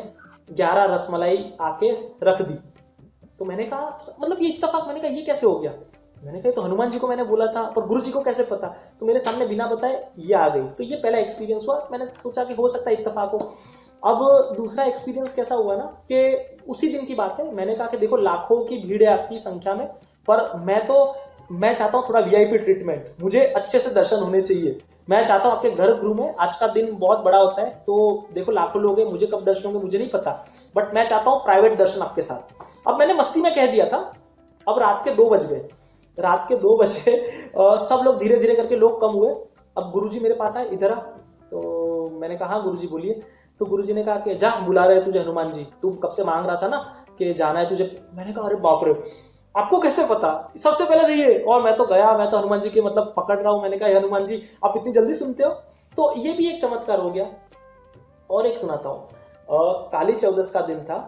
11 रसमलाई आके रख दी। तो मैंने कहा मतलब ये इत्तेफाक, मैंने कहा ये कैसे हो गया। मैंने कहा तो हनुमान जी को मैंने बोला था, पर गुरु जी को कैसे पता। तो मेरे सामने बिना बताए ये आ गई। तो ये पहला एक्सपीरियंस हुआ, मैंने सोचा कि हो सकता है इत्तेफाक हो। अब दूसरा एक्सपीरियंस कैसा हुआ ना कि उसी दिन की बात है, मैंने कहा कि देखो लाखों की भीड़ है आपकी संख्या में, पर मैं चाहता हूँ थोड़ा वीआईपी ट्रीटमेंट, मुझे अच्छे से दर्शन होने चाहिए। मैं चाहता हूँ आपके घर घूमे, आज का दिन बहुत बड़ा होता है, तो देखो लाखों लोग हैं, मुझे कब दर्शन होंगे मुझे नहीं पता, बट मैं चाहता हूँ प्राइवेट दर्शन आपके साथ। अब मैंने मस्ती में कह दिया था। अब रात के 2 बज गए, रात के 2 बजे सब लोग धीरे धीरे करके लोग कम हुए। अब गुरुजी मेरे पास आए, इधर आ। तो मैंने कहा हाँ गुरुजी बोलिए। तो गुरुजी ने कहा कि जा, बुला रहे तुझे हनुमान जी, तू कब से मांग रहा था ना कि जाना है तुझे। मैंने कहा अरे बाप रे, आपको कैसे पता, सबसे पहले दिए। और मैं तो गया, मैं तो हनुमान जी के मतलब पकड़ रहा हूँ। मैंने कहा हनुमान जी आप इतनी जल्दी सुनते हो। तो ये भी एक चमत्कार हो गया। और एक सुनाता हूँ, काली चौदस का दिन था।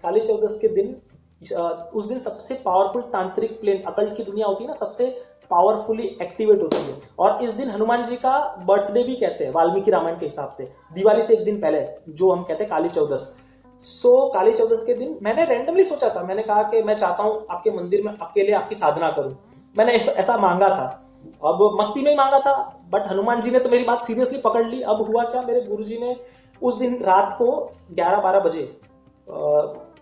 काली चौदस के दिन उस दिन सबसे पावरफुल तांत्रिक प्लेन, अकल्ट की दुनिया होती है ना, सबसे पावरफुली एक्टिवेट होती है। और इस दिन हनुमान जी का बर्थडे भी कहते हैं वाल्मीकि रामायण के हिसाब से, दिवाली से एक दिन पहले, जो हम कहते हैं काली चौदस। काली चौदस के दिन मैंने रैंडमली सोचा था, मैंने कहा कि मैं चाहता हूं आपके मंदिर में अकेले आपकी साधना करूं। मैंने ऐसा मांगा था, अब मस्ती में ही मांगा था, बट हनुमान जी ने तो मेरी बात सीरियसली पकड़ ली। अब हुआ क्या, मेरे गुरुजी ने उस दिन रात को 11-12 बजे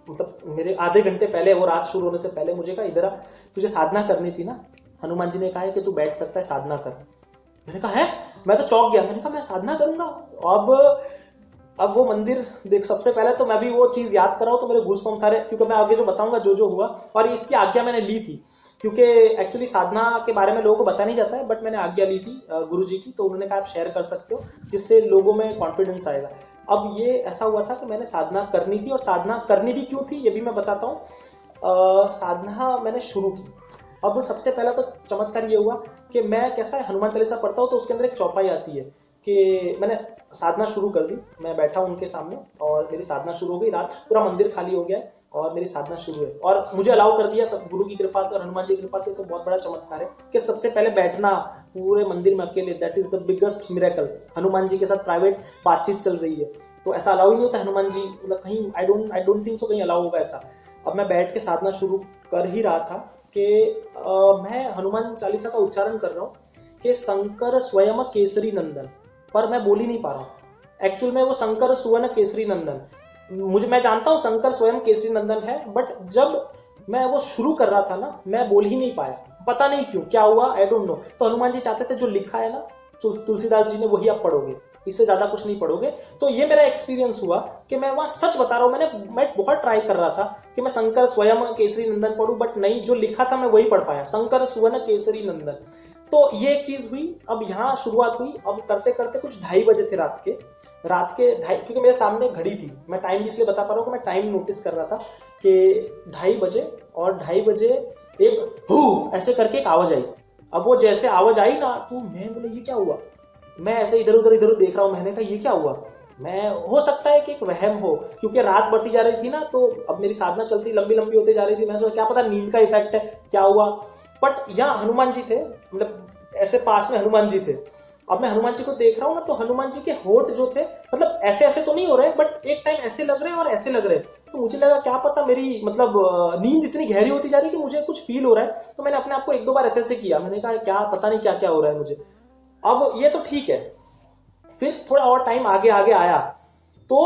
मतलब मेरे आधे घंटे पहले, वो रात शुरू होने से पहले मुझे कहा इधर आ, तुझे साधना करनी थी ना, हनुमान जी ने कहा है कि तू बैठ सकता है, साधना कर। मैंने कहा है, मैं तो चौंक गया। मैंने कहा मैं साधना करूंगा। अब वो मंदिर देख, सबसे पहले तो मैं भी वो चीज याद कर रहा हूँ तो मेरे घूसपम्प सारे, क्योंकि मैं आगे जो बताऊंगा जो जो हुआ, और इसकी आज्ञा मैंने ली थी, क्योंकि एक्चुअली साधना के बारे में लोगों को बताया नहीं जाता है, बट मैंने आज्ञा ली थी गुरु जी की, तो उन्होंने कहा आप शेयर कर सकते हो जिससे लोगों में कॉन्फिडेंस आएगा। अब ये ऐसा हुआ था कि मैंने साधना करनी थी, और साधना करनी भी क्यों थी ये भी मैं बताता हूँ। साधना मैंने शुरू की। अब सबसे पहला तो चमत्कार ये हुआ कि मैं कैसा है, हनुमान चालीसा पढ़ता हूँ तो उसके अंदर एक चौपाई आती है कि मैंने साधना शुरू कर दी। मैं बैठा हूँ उनके सामने और मेरी साधना शुरू हो गई। रात पूरा मंदिर खाली हो गया है और मेरी साधना शुरू है, और मुझे अलाउ कर दिया सब गुरु की कृपा से और हनुमान जी की कृपा से। तो बहुत बड़ा चमत्कार है कि सबसे पहले बैठना पूरे मंदिर में अकेले, that is the biggest miracle. Hanuman ji के साथ प्राइवेट बातचीत चल रही है, तो ऐसा अलाउ ही नहीं होता हनुमान जी, मतलब कहीं आई डोंट थिंक सो कहीं अलाउ होगा ऐसा। अब मैं बैठ के साधना शुरू कर ही रहा था कि मैं हनुमान चालीसा का उच्चारण कर रहा हूँ कि शंकर स्वयं केसरी नंदन, पर मैं बोल ही नहीं पा रहा हूँ। एक्चुअल में वो शंकर सुवन केसरी नंदन, मैं जानता हूँ शंकर स्वयं केसरी नंदन है, बट जब मैं वो शुरू कर रहा था ना, मैं बोल ही नहीं पाया, पता नहीं क्यों, क्या हुआ आई डोंट नो। तो हनुमान जी चाहते थे जो लिखा है ना तुलसीदास जी ने, वही आप पढ़ोगे, इससे ज्यादा कुछ नहीं पढ़ोगे। तो ये मेरा एक्सपीरियंस हुआ कि मैं वहां सच बता रहा हूँ, मैं बहुत ट्राई कर रहा था कि मैं शंकर स्वयं केसरी नंदन पढ़ूं, बट नहीं, जो लिखा था मैं वही पढ़ पाया, शंकर सुवन केसरी नंदन। तो ये एक चीज हुई। अब यहाँ शुरुआत हुई, अब करते करते कुछ 2:30 बजे थे रात के 2:30, क्योंकि मेरे सामने घड़ी थी, मैं टाइम भी इसलिए बता पा रहा हूँ कि मैं टाइम नोटिस कर रहा था कि 2:30 बजे, और 2:30 बजे एक हू ऐसे करके एक आवाज आई। अब वो जैसे आवाज आई ना, तो मैं बोले ये क्या हुआ। मैं ऐसे इधर उधर देख रहा हूँ, मैंने कहा ये क्या हुआ। मैं, हो सकता है कि एक वहम हो, क्योंकि रात बढ़ती जा रही थी ना, तो अब मेरी साधना चलती लंबी लंबी होती जा रही थी। मैं सोचा क्या पता नींद का इफेक्ट है, क्या हुआ। बट यहाँ हनुमान जी थे, मतलब ऐसे पास में हनुमान जी थे। अब मैं हनुमान जी को देख रहा हूँ ना, तो हनुमान जी के होठ जो थे, मतलब ऐसे ऐसे तो नहीं हो रहे, बट एक टाइम ऐसे लग रहे हैं और ऐसे लग रहे हैं। तो मुझे लगा क्या पता मेरी मतलब नींद इतनी गहरी होती जा रही है कि मुझे कुछ फील हो रहा है। तो मैंने अपने आप को 1-2 बार ऐसे ऐसे किया, मैंने कहा क्या पता नहीं क्या क्या हो रहा है मुझे। अब ये तो ठीक है, फिर थोड़ा और टाइम आगे आगे आया, तो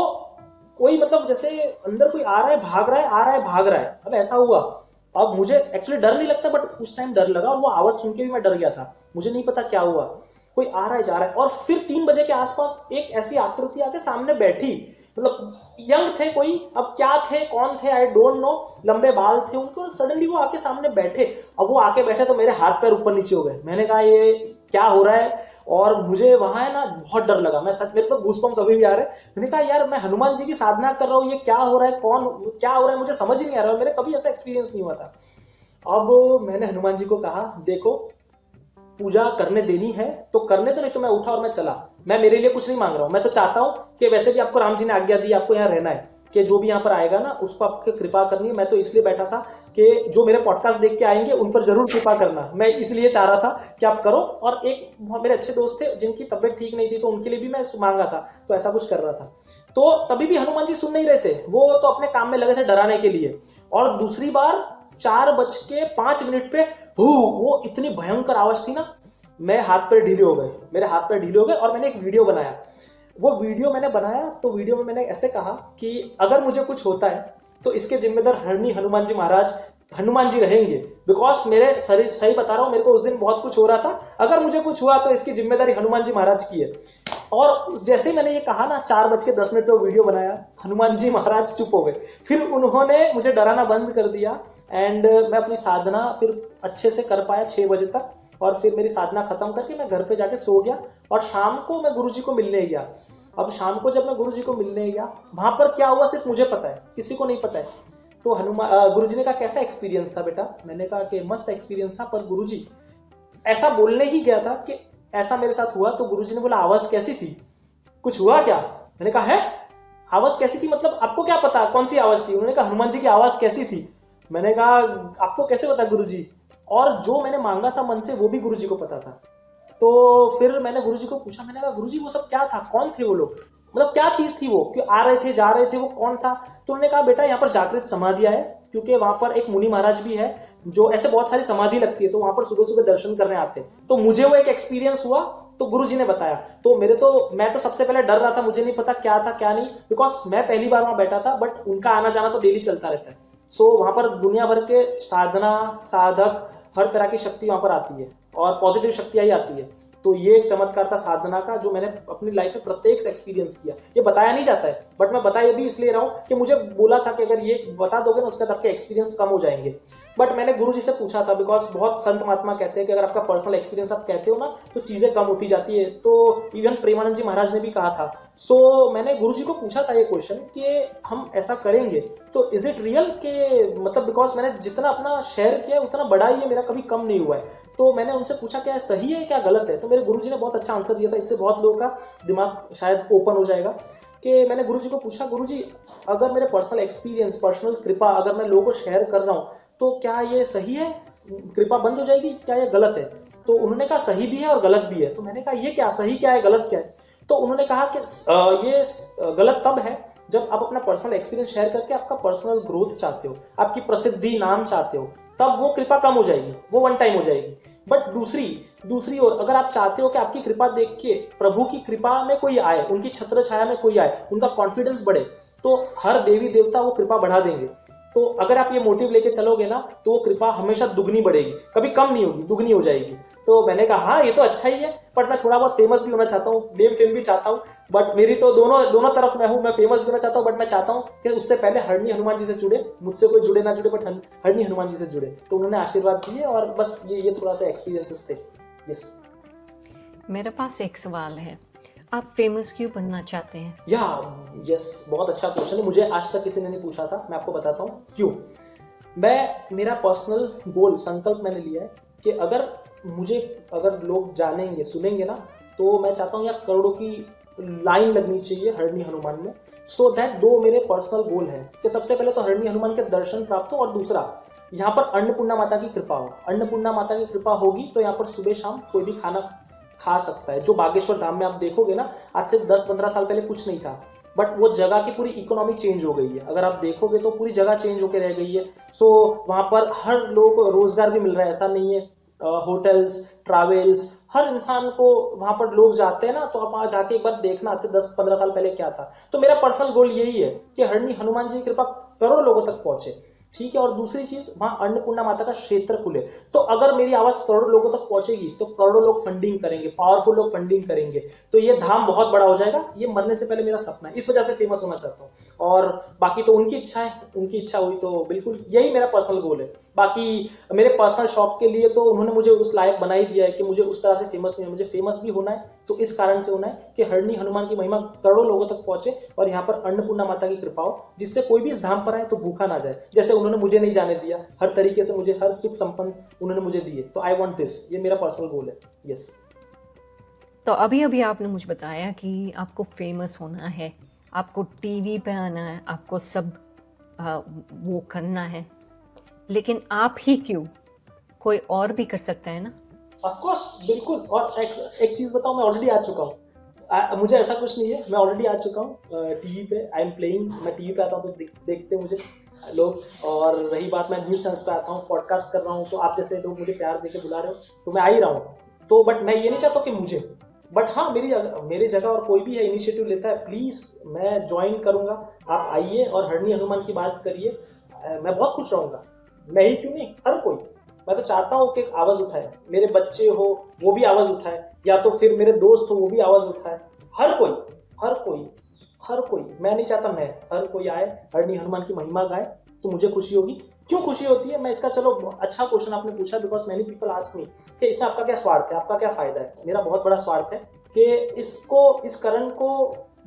कोई मतलब जैसे अंदर कोई आ रहा है भाग रहा है, आ रहा है भाग रहा है। अब ऐसा हुआ, अब मुझे एक्चुअली डर नहीं लगता, बट उस टाइम डर लगा, और वो आवाज सुन के भी मैं डर गया था। मुझे नहीं पता क्या हुआ, कोई आ रहा है जा रहा है। और फिर 3 बजे के आसपास एक ऐसी आकृति आके सामने बैठी, मतलब यंग थे कोई, अब क्या थे कौन थे आई डोंट नो, लंबे बाल थे उनके, और सडनली वो आके सामने बैठे। अब वो आके बैठे तो मेरे हाथ पैर ऊपर नीचे हो गए। मैंने कहा ये क्या हो रहा है, और मुझे वहां है ना बहुत डर लगा। मैं सच, मेरे तो गूज़बम्प्स अभी भी आ रहे हैं। मैंने कहा यार मैं हनुमान जी की साधना कर रहा हूँ, ये क्या हो रहा है, कौन क्या हो रहा है, मुझे समझ ही नहीं आ रहा है, मेरे कभी ऐसा एक्सपीरियंस नहीं हुआ था। अब मैंने हनुमान जी को कहा देखो पूजा करने देनी है तो करने दो, नहीं तो मैं उठा और मैं चला। मैं मेरे लिए कुछ नहीं मांग रहा हूँ, मैं तो चाहता हूँ कि वैसे भी आपको राम जी ने आज्ञा दी, आपको यहाँ रहना है, कि जो भी यहाँ पर आएगा ना उसको आपकी कृपा करनी है। मैं तो इसलिए बैठा था कि जो मेरे पॉडकास्ट देख के आएंगे उन पर जरूर कृपा करना, मैं इसलिए चाह रहा था कि आप करो। और एक मेरे अच्छे दोस्त थे जिनकी तबीयत ठीक नहीं थी, तो उनके लिए भी मैं मांगा था, तो ऐसा कुछ कर रहा था। तो तभी भी हनुमान जी सुन नहीं रहे थे, वो तो अपने काम में लगे थे डराने के लिए। और दूसरी बार 4:05 पे वो इतनी भयंकर आवाज थी ना, मैं हाथ पैर ढीले हो गए, मेरे हाथ पैर ढीले हो गए। और मैंने एक वीडियो बनाया, वो वीडियो मैंने बनाया तो वीडियो में मैंने ऐसे कहा कि अगर मुझे कुछ होता है तो इसके जिम्मेदार हरणी हनुमान जी महाराज, हनुमान जी रहेंगे। बिकॉज मेरे सही बता रहा हूं, मेरे को उस दिन बहुत कुछ हो रहा था, अगर मुझे कुछ हुआ तो इसकी जिम्मेदारी हनुमान जी महाराज की है। और जैसे ही मैंने ये कहा ना, 4:10 पे वो वीडियो बनाया, हनुमान जी महाराज चुप हो गए। फिर उन्होंने मुझे डराना बंद कर दिया एंड मैं अपनी साधना फिर अच्छे से कर पाया 6 बजे तक। और फिर मेरी साधना खत्म करके मैं घर पे जाके सो गया और शाम को मैं गुरुजी को मिलने गया। अब शाम को जब मैं गुरुजी को मिलने गया, वहां पर क्या हुआ सिर्फ मुझे पता है, किसी को नहीं पता है। तो गुरुजी ने कहा कैसा एक्सपीरियंस था बेटा? मैंने कहा कि मस्त एक्सपीरियंस था, पर गुरुजी ऐसा बोलने ही गया था कि ऐसा मेरे साथ हुआ। तो गुरुजी ने बोला आवाज कैसी थी, कुछ हुआ क्या? मैंने कहा है आवाज कैसी थी मतलब आपको क्या पता कौन सी आवाज थी? उन्होंने कहा हनुमान जी की आवाज कैसी थी। मैंने कहा आपको कैसे पता गुरुजी? और जो मैंने मांगा था मन से वो भी गुरुजी को पता था। तो फिर मैंने गुरुजी को पूछा, मैंने कहा गुरुजी वो सब क्या था, कौन थे वो लोग, मतलब क्या चीज थी वो, क्यों आ रहे थे जा रहे थे, वो कौन था? तो उन्होंने कहा बेटा यहाँ पर जागृत समाधियां है, क्योंकि वहां पर एक मुनि महाराज भी है, जो ऐसे बहुत सारी समाधि लगती है, तो वहां पर सुबह सुबह दर्शन करने आते हैं। तो मुझे वो एक एक्सपीरियंस हुआ, तो गुरुजी ने बताया। तो मैं तो सबसे पहले डर रहा था, मुझे नहीं पता क्या था क्या नहीं, बिकॉज मैं पहली बार वहां बैठा था, बट उनका आना जाना तो डेली चलता रहता है। सो वहां पर दुनिया भर के साधना साधक हर तरह की शक्ति वहां पर आती है और पॉजिटिव शक्तियां ही आती है। तो ये एक चमत्कार था साधना का, जो मैंने अपनी लाइफ में प्रत्येक से एक्सपीरियंस किया। ये बताया नहीं जाता है, बट मैं बता ये भी इसलिए रहा हूं कि मुझे बोला था कि अगर ये बता दोगे ना उसके बाद आपके एक्सपीरियंस कम हो जाएंगे। बट मैंने गुरु जी से पूछा था, बिकॉज बहुत संत महात्मा कहते हैं कि अगर आपका पर्सनल एक्सपीरियंस आप कहते हो ना तो चीजें कम होती जाती है। तो इवन प्रेमानंद जी महाराज ने भी कहा था। सो मैंने गुरु जी को पूछा था ये क्वेश्चन कि हम ऐसा करेंगे तो इज इट रियल के, मतलब बिकॉज मैंने जितना अपना शेयर किया है उतना बड़ा ही है, मेरा कभी कम नहीं हुआ है। तो मैंने उनसे पूछा क्या सही है क्या गलत है? तो मेरे गुरुजी ने बहुत अच्छा आंसर दिया था, इससे बहुत लोगों का दिमाग शायद ओपन हो जाएगा। कि मैंने गुरुजी को पूछा, गुरुजी अगर मेरे पर्सनल एक्सपीरियंस, पर्सनल कृपा अगर मैं लोगों को शेयर कर रहा हूँ तो क्या ये सही है, कृपा बंद हो जाएगी, क्या ये गलत है? तो उन्होंने कहा सही भी है और गलत भी है। तो मैंने कहा ये क्या सही क्या है गलत क्या है? तो उन्होंने कहा कि ये गलत तब है जब आप अपना पर्सनल एक्सपीरियंस शेयर करके आपका पर्सनल ग्रोथ चाहते हो, आपकी प्रसिद्धि नाम चाहते हो, तब वो कृपा कम हो जाएगी, वो वन टाइम हो जाएगी। बट दूसरी ओर अगर आप चाहते हो कि आपकी कृपा देख के प्रभु की कृपा में कोई आए, उनकी छत्र छाया में कोई आए, उनका कॉन्फिडेंस बढ़े, तो हर देवी देवता वो कृपा बढ़ा देंगे। तो अगर आप ये मोटिव लेके चलोगे ना तो वो कृपा हमेशा दुगनी बढ़ेगी, कभी कम नहीं होगी, दुगनी हो जाएगी। तो मैंने कहा हाँ ये तो अच्छा ही है, बट मैं थोड़ा बहुत फेमस भी होना चाहता हूँ, नेम फेम भी चाहता हूँ। बट मेरी तो दोनों तरफ मैं हूँ, मैं फेमस भी होना चाहता हूँ, बट मैं चाहता हूँ कि उससे पहले हरणी हनुमान जी से जुड़े, मुझसे कोई जुड़े ना जुड़े, बट हरणी हनुमान जी से जुड़े। तो उन्होंने आशीर्वाद दिए और बस ये थोड़ा सा एक्सपीरियंसेस थे। यस। मेरे पास एक सवाल है, आप फेमस क्यों बनना चाहते हैं? यस, बहुत अच्छा क्वेश्चन है, मुझे आज तक किसी ने नहीं पूछा था। मैं आपको बताता हूँ क्यों। मेरा पर्सनल गोल, संकल्प मैंने लिया है कि अगर लोग जानेंगे सुनेंगे ना, तो मैं चाहता हूँ यहाँ करोड़ों की लाइन लगनी चाहिए हरणी हनुमान में। सो दैट दो मेरे पर्सनल गोल है कि सबसे पहले तो हरणी हनुमान के दर्शन प्राप्त हो, और दूसरा यहाँ पर अन्नपूर्णा माता की कृपा हो। अन्नपूर्णा माता की कृपा होगी तो यहाँ पर सुबह शाम कोई भी खाना खा सकता है। जो बागेश्वर धाम में आप देखोगे ना, आज से 10-15 साल पहले कुछ नहीं था, बट वो जगह की पूरी इकोनॉमी चेंज हो गई है। अगर आप देखोगे तो पूरी जगह चेंज होकर रह गई है। सो वहां पर हर लोग को रोजगार भी मिल रहा है, ऐसा नहीं है। होटल्स, ट्रैवल्स, हर इंसान को वहां पर लोग जाते हैं ना, तो आप वहां जाके एक बार देखना आज से 10-15 साल पहले क्या था। तो मेरा पर्सनल गोल यही है कि हरणी हनुमान जी की कृपा करोड़ों लोगों तक पहुंचे, ठीक है। और दूसरी चीज, वहां अन्नपूर्णा माता का क्षेत्र खुले। तो अगर मेरी आवाज करोड़ों लोगों तक पहुंचेगी तो करोड़ों लोग फंडिंग करेंगे, पावरफुल लोग फंडिंग करेंगे, तो ये धाम बहुत बड़ा हो जाएगा। ये मरने से पहले मेरा सपना है, इस वजह से फेमस होना चाहता हूँ। और बाकी तो उनकी इच्छा है, उनकी इच्छा हुई तो बिल्कुल यही मेरा पर्सनल गोल है। बाकी मेरे पर्सनल शौक के लिए तो उन्होंने मुझे उस लायक बना ही दिया है कि मुझे उस तरह से फेमस नहीं है, मुझे फेमस भी होना है तो इस कारण से होना है कि हरणी हनुमान की महिमा करोड़ों लोगों तक पहुंचे और यहाँ पर अन्नपूर्णा माता की कृपा हो, जिससे कोई भी इस धाम पर आए तो भूखा ना जाए। जैसे उन्होंने मुझे नहीं जाने दिया, हर तरीके से मुझे हर सुख संपन्न उन्होंने मुझे दिए। तो आई वांट दिस, ये मेरा पर्सनल गोल है। यस। तो अभी अभी आपने मुझे बताया कि आपको फेमस होना है, आपको टीवी पे आना है, आपको सब वो करना है, लेकिन आप ही क्यों, कोई और भी कर सकता है ना। ऑफ कोर्स, बिल्कुल। और एक चीज बताऊं, मैं ऑलरेडी आ चुका हूँ। मुझे ऐसा कुछ नहीं है, मैं ऑलरेडी आ चुका हूँ टीवी पे। आई एम प्लेइंग, मैं टीवी पे आता हूँ तो देखते मुझे लोग। और रही बात, मैं न्यूज चैनल्स पे आता हूँ, पॉडकास्ट कर रहा हूँ, तो आप जैसे लोग मुझे प्यार देके बुला रहे हो तो मैं आ ही रहा हूँ। तो बट मैं ये नहीं चाहता कि मुझे, बट हाँ मेरी जगह और कोई भी है इनिशिएटिव लेता है, प्लीज मैं ज्वाइन करूंगा। आप आइए और हरणी हनुमान की बात करिए, मैं बहुत खुश रहूंगा। मैं ही क्यों नहीं, हर कोई। मैं तो चाहता हूँ कि आवाज उठाए, मेरे बच्चे हो वो भी आवाज उठाए, या तो फिर मेरे दोस्त हो वो भी आवाज उठाए। हर कोई, हर कोई, हर कोई। मैं नहीं चाहता, मैं हर कोई आए, हरणी हनुमान की महिमा गाए, तो मुझे खुशी होगी। क्यों खुशी होती है, मैं इसका, चलो अच्छा क्वेश्चन आपने पूछा, because many people ask me कि इसमें आपका क्या स्वार्थ है, आपका क्या फायदा है। मेरा बहुत बड़ा स्वार्थ है कि इस करण को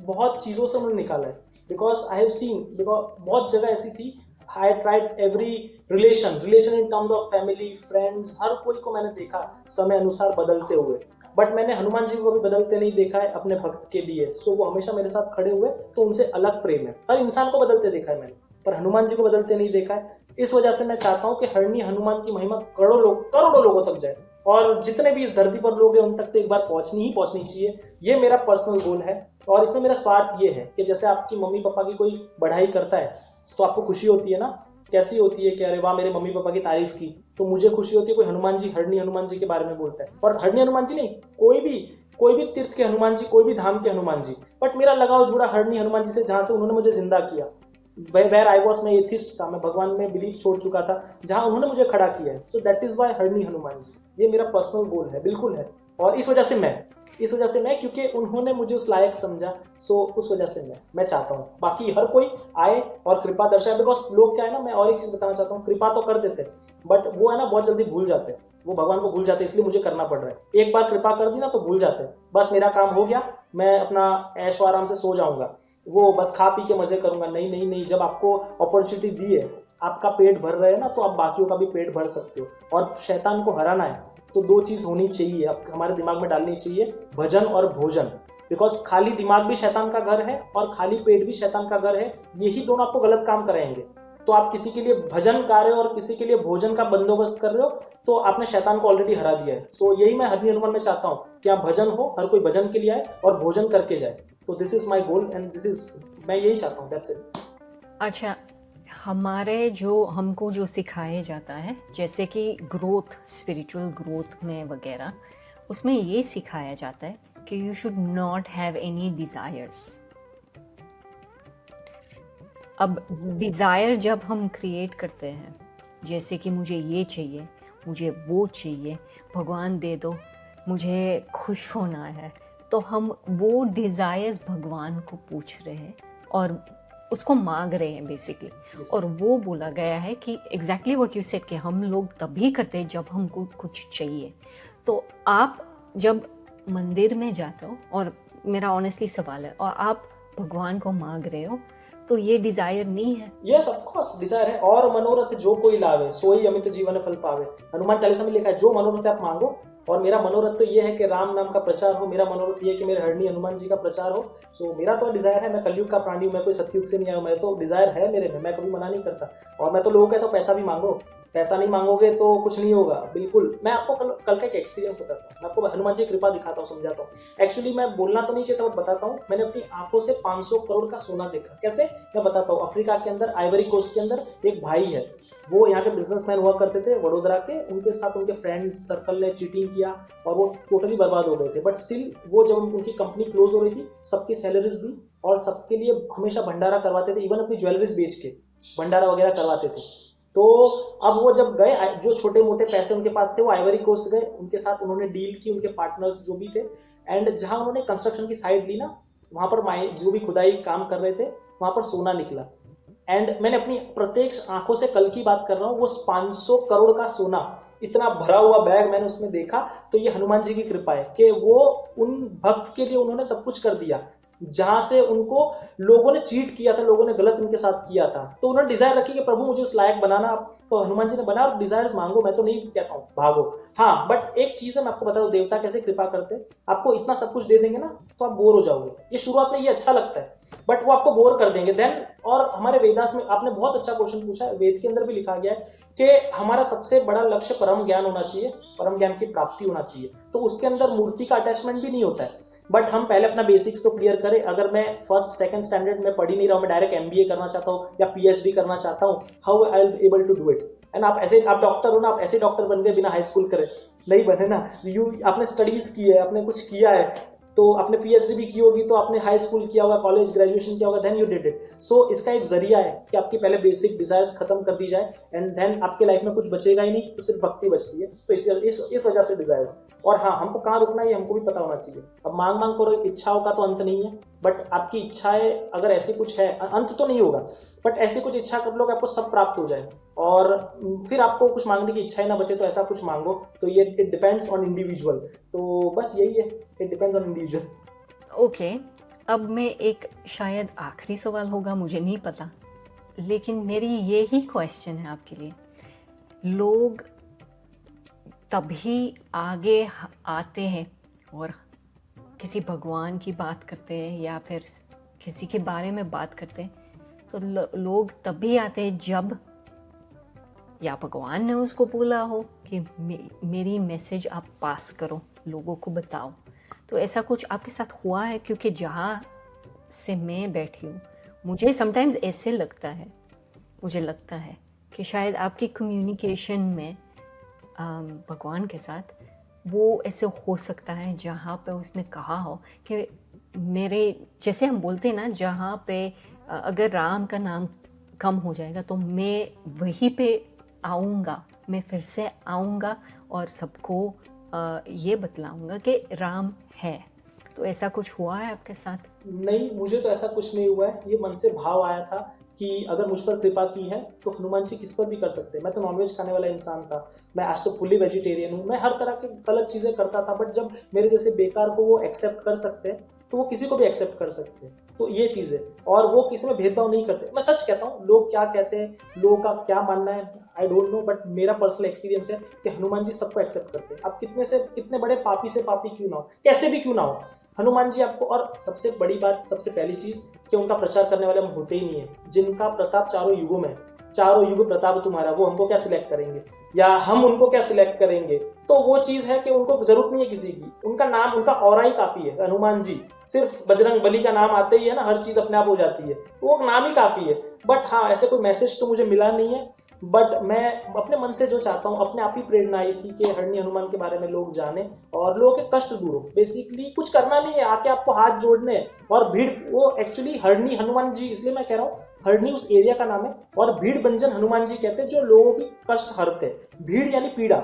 बहुत चीजों से उन्होंने निकाला है। Because I have seen, because बहुत जगह ऐसी थी, I tried every relation in terms of family, friends, हर कोई को मैंने देखा समय अनुसार बदलते हुए, बट मैंने हनुमान जी को भी बदलते नहीं देखा है अपने भक्त के लिए। सो वो हमेशा मेरे साथ खड़े हुए, तो उनसे अलग प्रेम है। हर इंसान को बदलते देखा है मैंने, पर हनुमान जी को बदलते नहीं देखा है। इस वजह से मैं चाहता हूँ कि हरणी हनुमान की महिमा करोड़ों लोगों तक जाए, और जितने भी इस धरती पर लोग हैं उन तक तो एक बार पहुंचनी चाहिए। ये मेरा पर्सनल गोल है। और इसमें मेरा स्वार्थ ये है कि जैसे आपकी मम्मी पापा की कोई बढ़ाई करता है तो आपको खुशी होती है ना, कैसी होती है कि अरे वाह मेरे मम्मी पापा की तारीफ की, तो मुझे खुशी होती है कोई हनुमान जी, हरणी हनुमान जी के बारे में बोलता है। और हरणी हनुमान जी नहीं, कोई भी तीर्थ के हनुमान जी, कोई भी धाम के हनुमान जी, बट मेरा लगाव जुड़ा हरणी हनुमान जी से, जहां से उन्होंने मुझे जिंदा किया। वेयर आई वॉज, मैं एथिस्ट था, मैं भगवान में बिलीव छोड़ चुका था, जहां उन्होंने मुझे खड़ा किया है। सो दैट इज वाई हरणी हनुमान जी, ये मेरा पर्सनल गोल है, बिल्कुल है। और इस वजह से मैं क्योंकि उन्होंने मुझे उस लायक समझा, सो उस वजह से मैं चाहता हूँ बाकी हर कोई आए और कृपा दर्शाए। बिकॉज लोग क्या है ना, मैं और एक चीज बताना चाहता हूँ, कृपा तो कर देते बट वो है ना बहुत जल्दी भूल जाते हैं, वो भगवान को भूल जाते हैं, इसलिए मुझे करना पड़ रहा है। एक बार कृपा कर दी ना तो भूल जाते हैं, बस मेरा काम हो गया, मैं अपना ऐशो आराम से सो जाऊंगा, वो बस खा पी के मजे करूंगा। नहीं नहीं नहीं, जब आपको अपॉर्चुनिटी दी है, आपका पेट भर रहे है ना, तो आप बाकियों का भी पेट भर सकते हो। और शैतान को हराना है तो दो चीज होनी चाहिए, अब हमारे दिमाग में डालनी चाहिए, भजन और भोजन। बिकॉज खाली दिमाग भी शैतान का घर है और खाली पेट भी शैतान का घर है, यही दोनों आपको गलत काम कराएंगे। तो आप किसी के लिए भजन गा रहे हो और किसी के लिए भोजन का बंदोबस्त कर रहे हो, तो आपने शैतान को ऑलरेडी हरा दिया है। सो यही मैं हरणी हनुमान में चाहता हूँ कि आप भजन हो, हर कोई भजन के लिए आए और भोजन करके जाए। तो this is my goal and मैं यही चाहता हूँ, दैट्स इट। अच्छा, हमको जो सिखाया जाता है, जैसे कि ग्रोथ, स्पिरिचुअल ग्रोथ में वगैरह, उसमें ये सिखाया जाता है कि you should not have any desires. अब डिज़ायर जब हम क्रिएट करते हैं, जैसे कि मुझे ये चाहिए, मुझे वो चाहिए, भगवान दे दो, मुझे खुश होना है, तो हम वो डिज़ायर्स भगवान को पूछ रहे हैं और उसको मांग रहे हैं बेसिकली। और वो बोला गया है कि एग्जैक्टली व्हाट यू सेड, कि हम लोग तभी करते हैं जब हमको कुछ चाहिए। तो आप जब मंदिर में जाते हो, और मेरा ऑनेस्टली सवाल है, और आप भगवान को मांग रहे हो, तो ये डिजायर नहीं है? यस ऑफ कोर्स डिजायर है। और मनोरथ जो कोई लावे सोई अमित जीवन फल पावे, हनुमान चालीसा में लिखा है, जो मनोरथ आप मांगो। और मेरा मनोरथ तो ये है कि राम नाम का प्रचार हो, मेरा मनोरथ ये है कि मेरे हरणी हनुमान जी का प्रचार हो। सो मेरा तो डिजायर है, मैं कलयुग का प्राणी हूँ, मैं कोई सतयुग से नहीं आया हूँ, मैं तो डिजायर है मेरे में, मैं कभी मना नहीं करता। और मैं तो लोगों कहता हूँ पैसा भी मांगो, पैसा नहीं मांगोगे तो कुछ नहीं होगा। बिल्कुल, मैं आपको कल का एक एक्सपीरियंस बताता हूँ, मैं आपको हनुमान जी की कृपा दिखाता हूँ, समझाता हूँ। एक्चुअली मैं बोलना तो नहीं चाहता बट बताता हूँ। मैंने अपनी आंखों से 500 करोड़ का सोना देखा। कैसे, मैं बताता हूँ। अफ्रीका के अंदर, आइवरी कोस्ट के अंदर एक भाई है, वो यहाँ के बिजनेसमैन हुआ करते थे वडोदरा के, उनके साथ उनके फ्रेंड्स सर्कल ने चीटिंग किया और वो टोटली बर्बाद हो गए थे। बट स्टिल वो जब उनकी कंपनी क्लोज हो रही थी, सबकी सैलरीज दी और सबके लिए हमेशा भंडारा करवाते थे, इवन अपनी ज्वेलरीज बेच के भंडारा वगैरह करवाते थे। तो अब वो जब गए, जो छोटे मोटे पैसे उनके पास थे, वो आइवरी कोस्ट गए, उनके साथ उन्होंने डील की, उनके पार्टनर्स जो भी थे। एंड जहां उन्होंने कंस्ट्रक्शन की साइड ली ना, वहां पर जो भी खुदाई काम कर रहे थे, वहां पर सोना निकला। एंड मैंने अपनी प्रत्यक्ष आंखों से, कल की बात कर रहा हूँ, वो 500 करोड़ का सोना, इतना भरा हुआ बैग मैंने उसमें देखा। तो ये हनुमान जी की कृपा है कि वो उन भक्त के लिए उन्होंने सब कुछ कर दिया। जहां से उनको लोगों ने चीट किया था, लोगों ने गलत उनके साथ किया था, तो उन्होंने डिजायर रखी कि प्रभु मुझे उस लायक बनाना। आप तो हनुमान जी ने बना, और डिजायर्स मांगो, मैं तो नहीं कहता हूँ भागो। हाँ, बट एक चीज है, मैं आपको बता दूं देवता कैसे कृपा करते हैं। आपको इतना सब कुछ दे देंगे ना तो आप बोर हो जाओगे। ये शुरुआत में ये अच्छा लगता है, बट वो आपको बोर कर देंगे देन। और हमारे वेदास में आपने बहुत अच्छा क्वेश्चन पूछा है, वेद के अंदर भी लिखा गया है कि हमारा सबसे बड़ा लक्ष्य परम ज्ञान होना चाहिए, परम ज्ञान की प्राप्ति होना चाहिए। तो उसके अंदर मूर्ति का अटैचमेंट भी नहीं होता है। बट हम पहले अपना बेसिक्स तो क्लियर करें। अगर मैं फर्स्ट सेकंड स्टैंडर्ड में पढ़ ही नहीं रहा हूँ, मैं डायरेक्ट एमबीए करना चाहता हूँ या पीएचडी करना चाहता हूँ, how I will able to do it. And आप ऐसे, आप डॉक्टर हो ना, आप ऐसे डॉक्टर बन गए बिना हाई स्कूल करे, नहीं बने ना। आपने स्टडीज की है, आपने कुछ किया है, तो आपने पीएचडी भी की होगी, तो आपने हाई स्कूल किया होगा, कॉलेज ग्रेजुएशन किया होगा, देन यू डिड इट। सो इसका एक जरिया है कि आपकी पहले बेसिक डिजायर्स खत्म कर दी जाए, एंड देन आपके लाइफ में कुछ बचेगा ही नहीं, तो सिर्फ भक्ति बचती है। तो इस वजह से डिजायर्स। और हाँ, हमको कहाँ रुकना है ये हमको भी पता होना चाहिए। अब मांग मांग करो, इच्छाओं का तो अंत नहीं है, बट आपकी इच्छाएं अगर ऐसी कुछ है, अंत तो नहीं होगा, बट ऐसी कुछ इच्छा कर लो कि आपको सब प्राप्त हो जाए, और फिर आपको कुछ मांगने की इच्छा ही ना बचे, तो ऐसा कुछ मांगो। तो ये इट डिपेंड्स ऑन इंडिविजुअल। तो बस यही है, it depends on individual. Okay, अब मैं एक शायद आखिरी सवाल होगा, मुझे नहीं पता, लेकिन मेरी यही क्वेश्चन है आपके लिए। लोग तभी आगे आते हैं और किसी भगवान की बात करते हैं या फिर किसी के बारे में बात करते हैं, तो लोग तभी आते हैं जब या भगवान ने उसको बोला हो कि मेरी मैसेज आप पास करो, लोगों को बताओ। तो ऐसा कुछ आपके साथ हुआ है? क्योंकि जहाँ से मैं बैठी हूँ, मुझे समटाइम्स ऐसे लगता है, मुझे लगता है कि शायद आपकी कम्युनिकेशन में भगवान के साथ वो ऐसे हो सकता है जहाँ पे उसने कहा हो कि मेरे, जैसे हम बोलते हैं ना, जहाँ पे अगर राम का नाम कम हो जाएगा तो मैं वहीं पे आऊँगा, मैं फिर से आऊँगा और सबको ये बतलाऊँगा कि राम है। तो ऐसा कुछ हुआ है आपके साथ? नहीं, मुझे तो ऐसा कुछ नहीं हुआ है। ये मन से भाव आया था कि अगर मुझ पर कृपा की है तो हनुमान जी किस पर भी कर सकते हैं। मैं तो नॉनवेज खाने वाला इंसान था, मैं आज तो फुली वेजिटेरियन हूँ, मैं हर तरह की गलत चीज़ें करता था, बट जब मेरे जैसे बेकार को वो एक्सेप्ट कर सकते हैं तो वो किसी को भी एक्सेप्ट कर सकते हैं। तो ये चीज़ है, और वो किसी में भेदभाव नहीं करते। मैं सच कहता हूँ, लोग क्या कहते हैं, लोगों का क्या मानना है, आई डोंट नो, बट मेरा पर्सनल एक्सपीरियंस है कि हनुमान जी सबको एक्सेप्ट करते हैं। आप कितने से कितने बड़े पापी से पापी क्यों ना हो, कैसे भी क्यों ना हो, हनुमान जी आपको। और सबसे बड़ी बात, सबसे पहली चीज कि उनका प्रचार करने वाले हम होते ही नहीं है। जिनका प्रताप चारों युगों में, चारों युग प्रताप तुम्हारा, वो हमको क्या सिलेक्ट करेंगे या हम उनको क्या सिलेक्ट करेंगे? तो वो चीज है कि उनको जरूरत नहीं है किसी की, उनका नाम, उनका ऑरा ही काफी है। हनुमान जी, सिर्फ बजरंग बली का नाम आते ही है ना, हर चीज अपने आप हो जाती है, वो नाम ही काफी है। बट हाँ, ऐसे कोई मैसेज तो मुझे मिला नहीं है, बट मैं अपने मन से जो चाहता हूँ, अपने आप ही प्रेरणा आई थी कि हरणी हनुमान के बारे में लोग जाने और लोगों के कष्ट दूर हो। बेसिकली कुछ करना नहीं है, आके आपको हाथ जोड़ने हैं। और भीड़, वो एक्चुअली हरणी हनुमान जी इसलिए मैं कह रहा हूँ, हरणी उस एरिया का नाम है, और भीड़ भंजन हनुमान जी कहते हैं, जो लोगों की कष्ट हरते हैं। भीड़ यानी पीड़ा,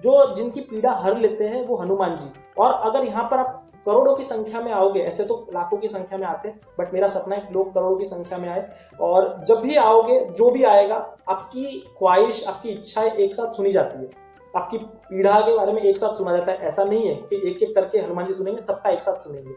जो जिनकी पीड़ा हर लेते हैं वो हनुमान जी। और अगर यहाँ पर आप करोड़ों की संख्या में आओगे, ऐसे तो लाखों की संख्या में आते, बट मेरा सपना है लोग करोड़ों की संख्या में आए। और जब भी आओगे, जो भी आएगा, आपकी ख्वाहिश, आपकी इच्छाएं एक साथ सुनी जाती है, आपकी पीड़ा के बारे में एक साथ सुना जाता है। ऐसा नहीं है कि एक एक करके हनुमान जी सुनेंगे, सबका एक साथ सुनेंगे।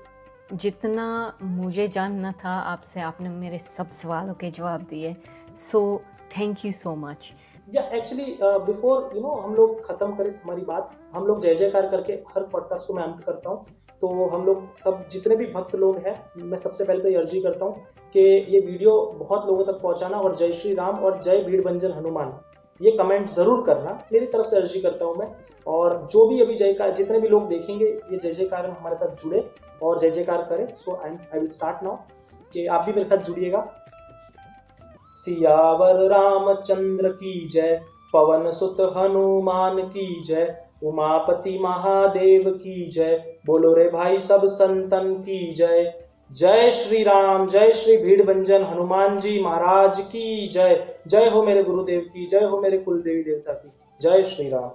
जितना मुझे जानना था आपसे, आपने मेरे सब सवालों के जवाब दिए, सो थैंक यू सो मच। या एक्चुअली बिफोर हम लोग खत्म करें हमारी बात, हम लोग जय जयकार करके हर पॉडकास्ट को मैं अंत करता हूँ। तो हम लोग सब जितने भी भक्त लोग हैं, मैं सबसे पहले तो ये अर्जी करता हूँ कि ये वीडियो बहुत लोगों तक पहुँचाना, और जय श्री राम और जय भीड़ भंजन हनुमान ये कमेंट जरूर करना, मेरी तरफ से अर्जी करता हूँ मैं। और जो भी अभी जयकार, जितने भी लोग देखेंगे ये जय जयकार में हमारे साथ जुड़े और जय जयकार करें। सो आई विल स्टार्ट नाउ कि आप भी मेरे साथ जुड़िएगा। सियावर रामचंद्र की जय, पवन सुत हनुमान की जय, उमापति महादेव की जय, बोलो रे भाई सब संतन की जय। जय श्री राम, जय श्री भीड़ भंजन हनुमान जी महाराज की जय। जय हो मेरे गुरुदेव की, जय हो मेरे कुल देवी देवता की, जय श्री राम।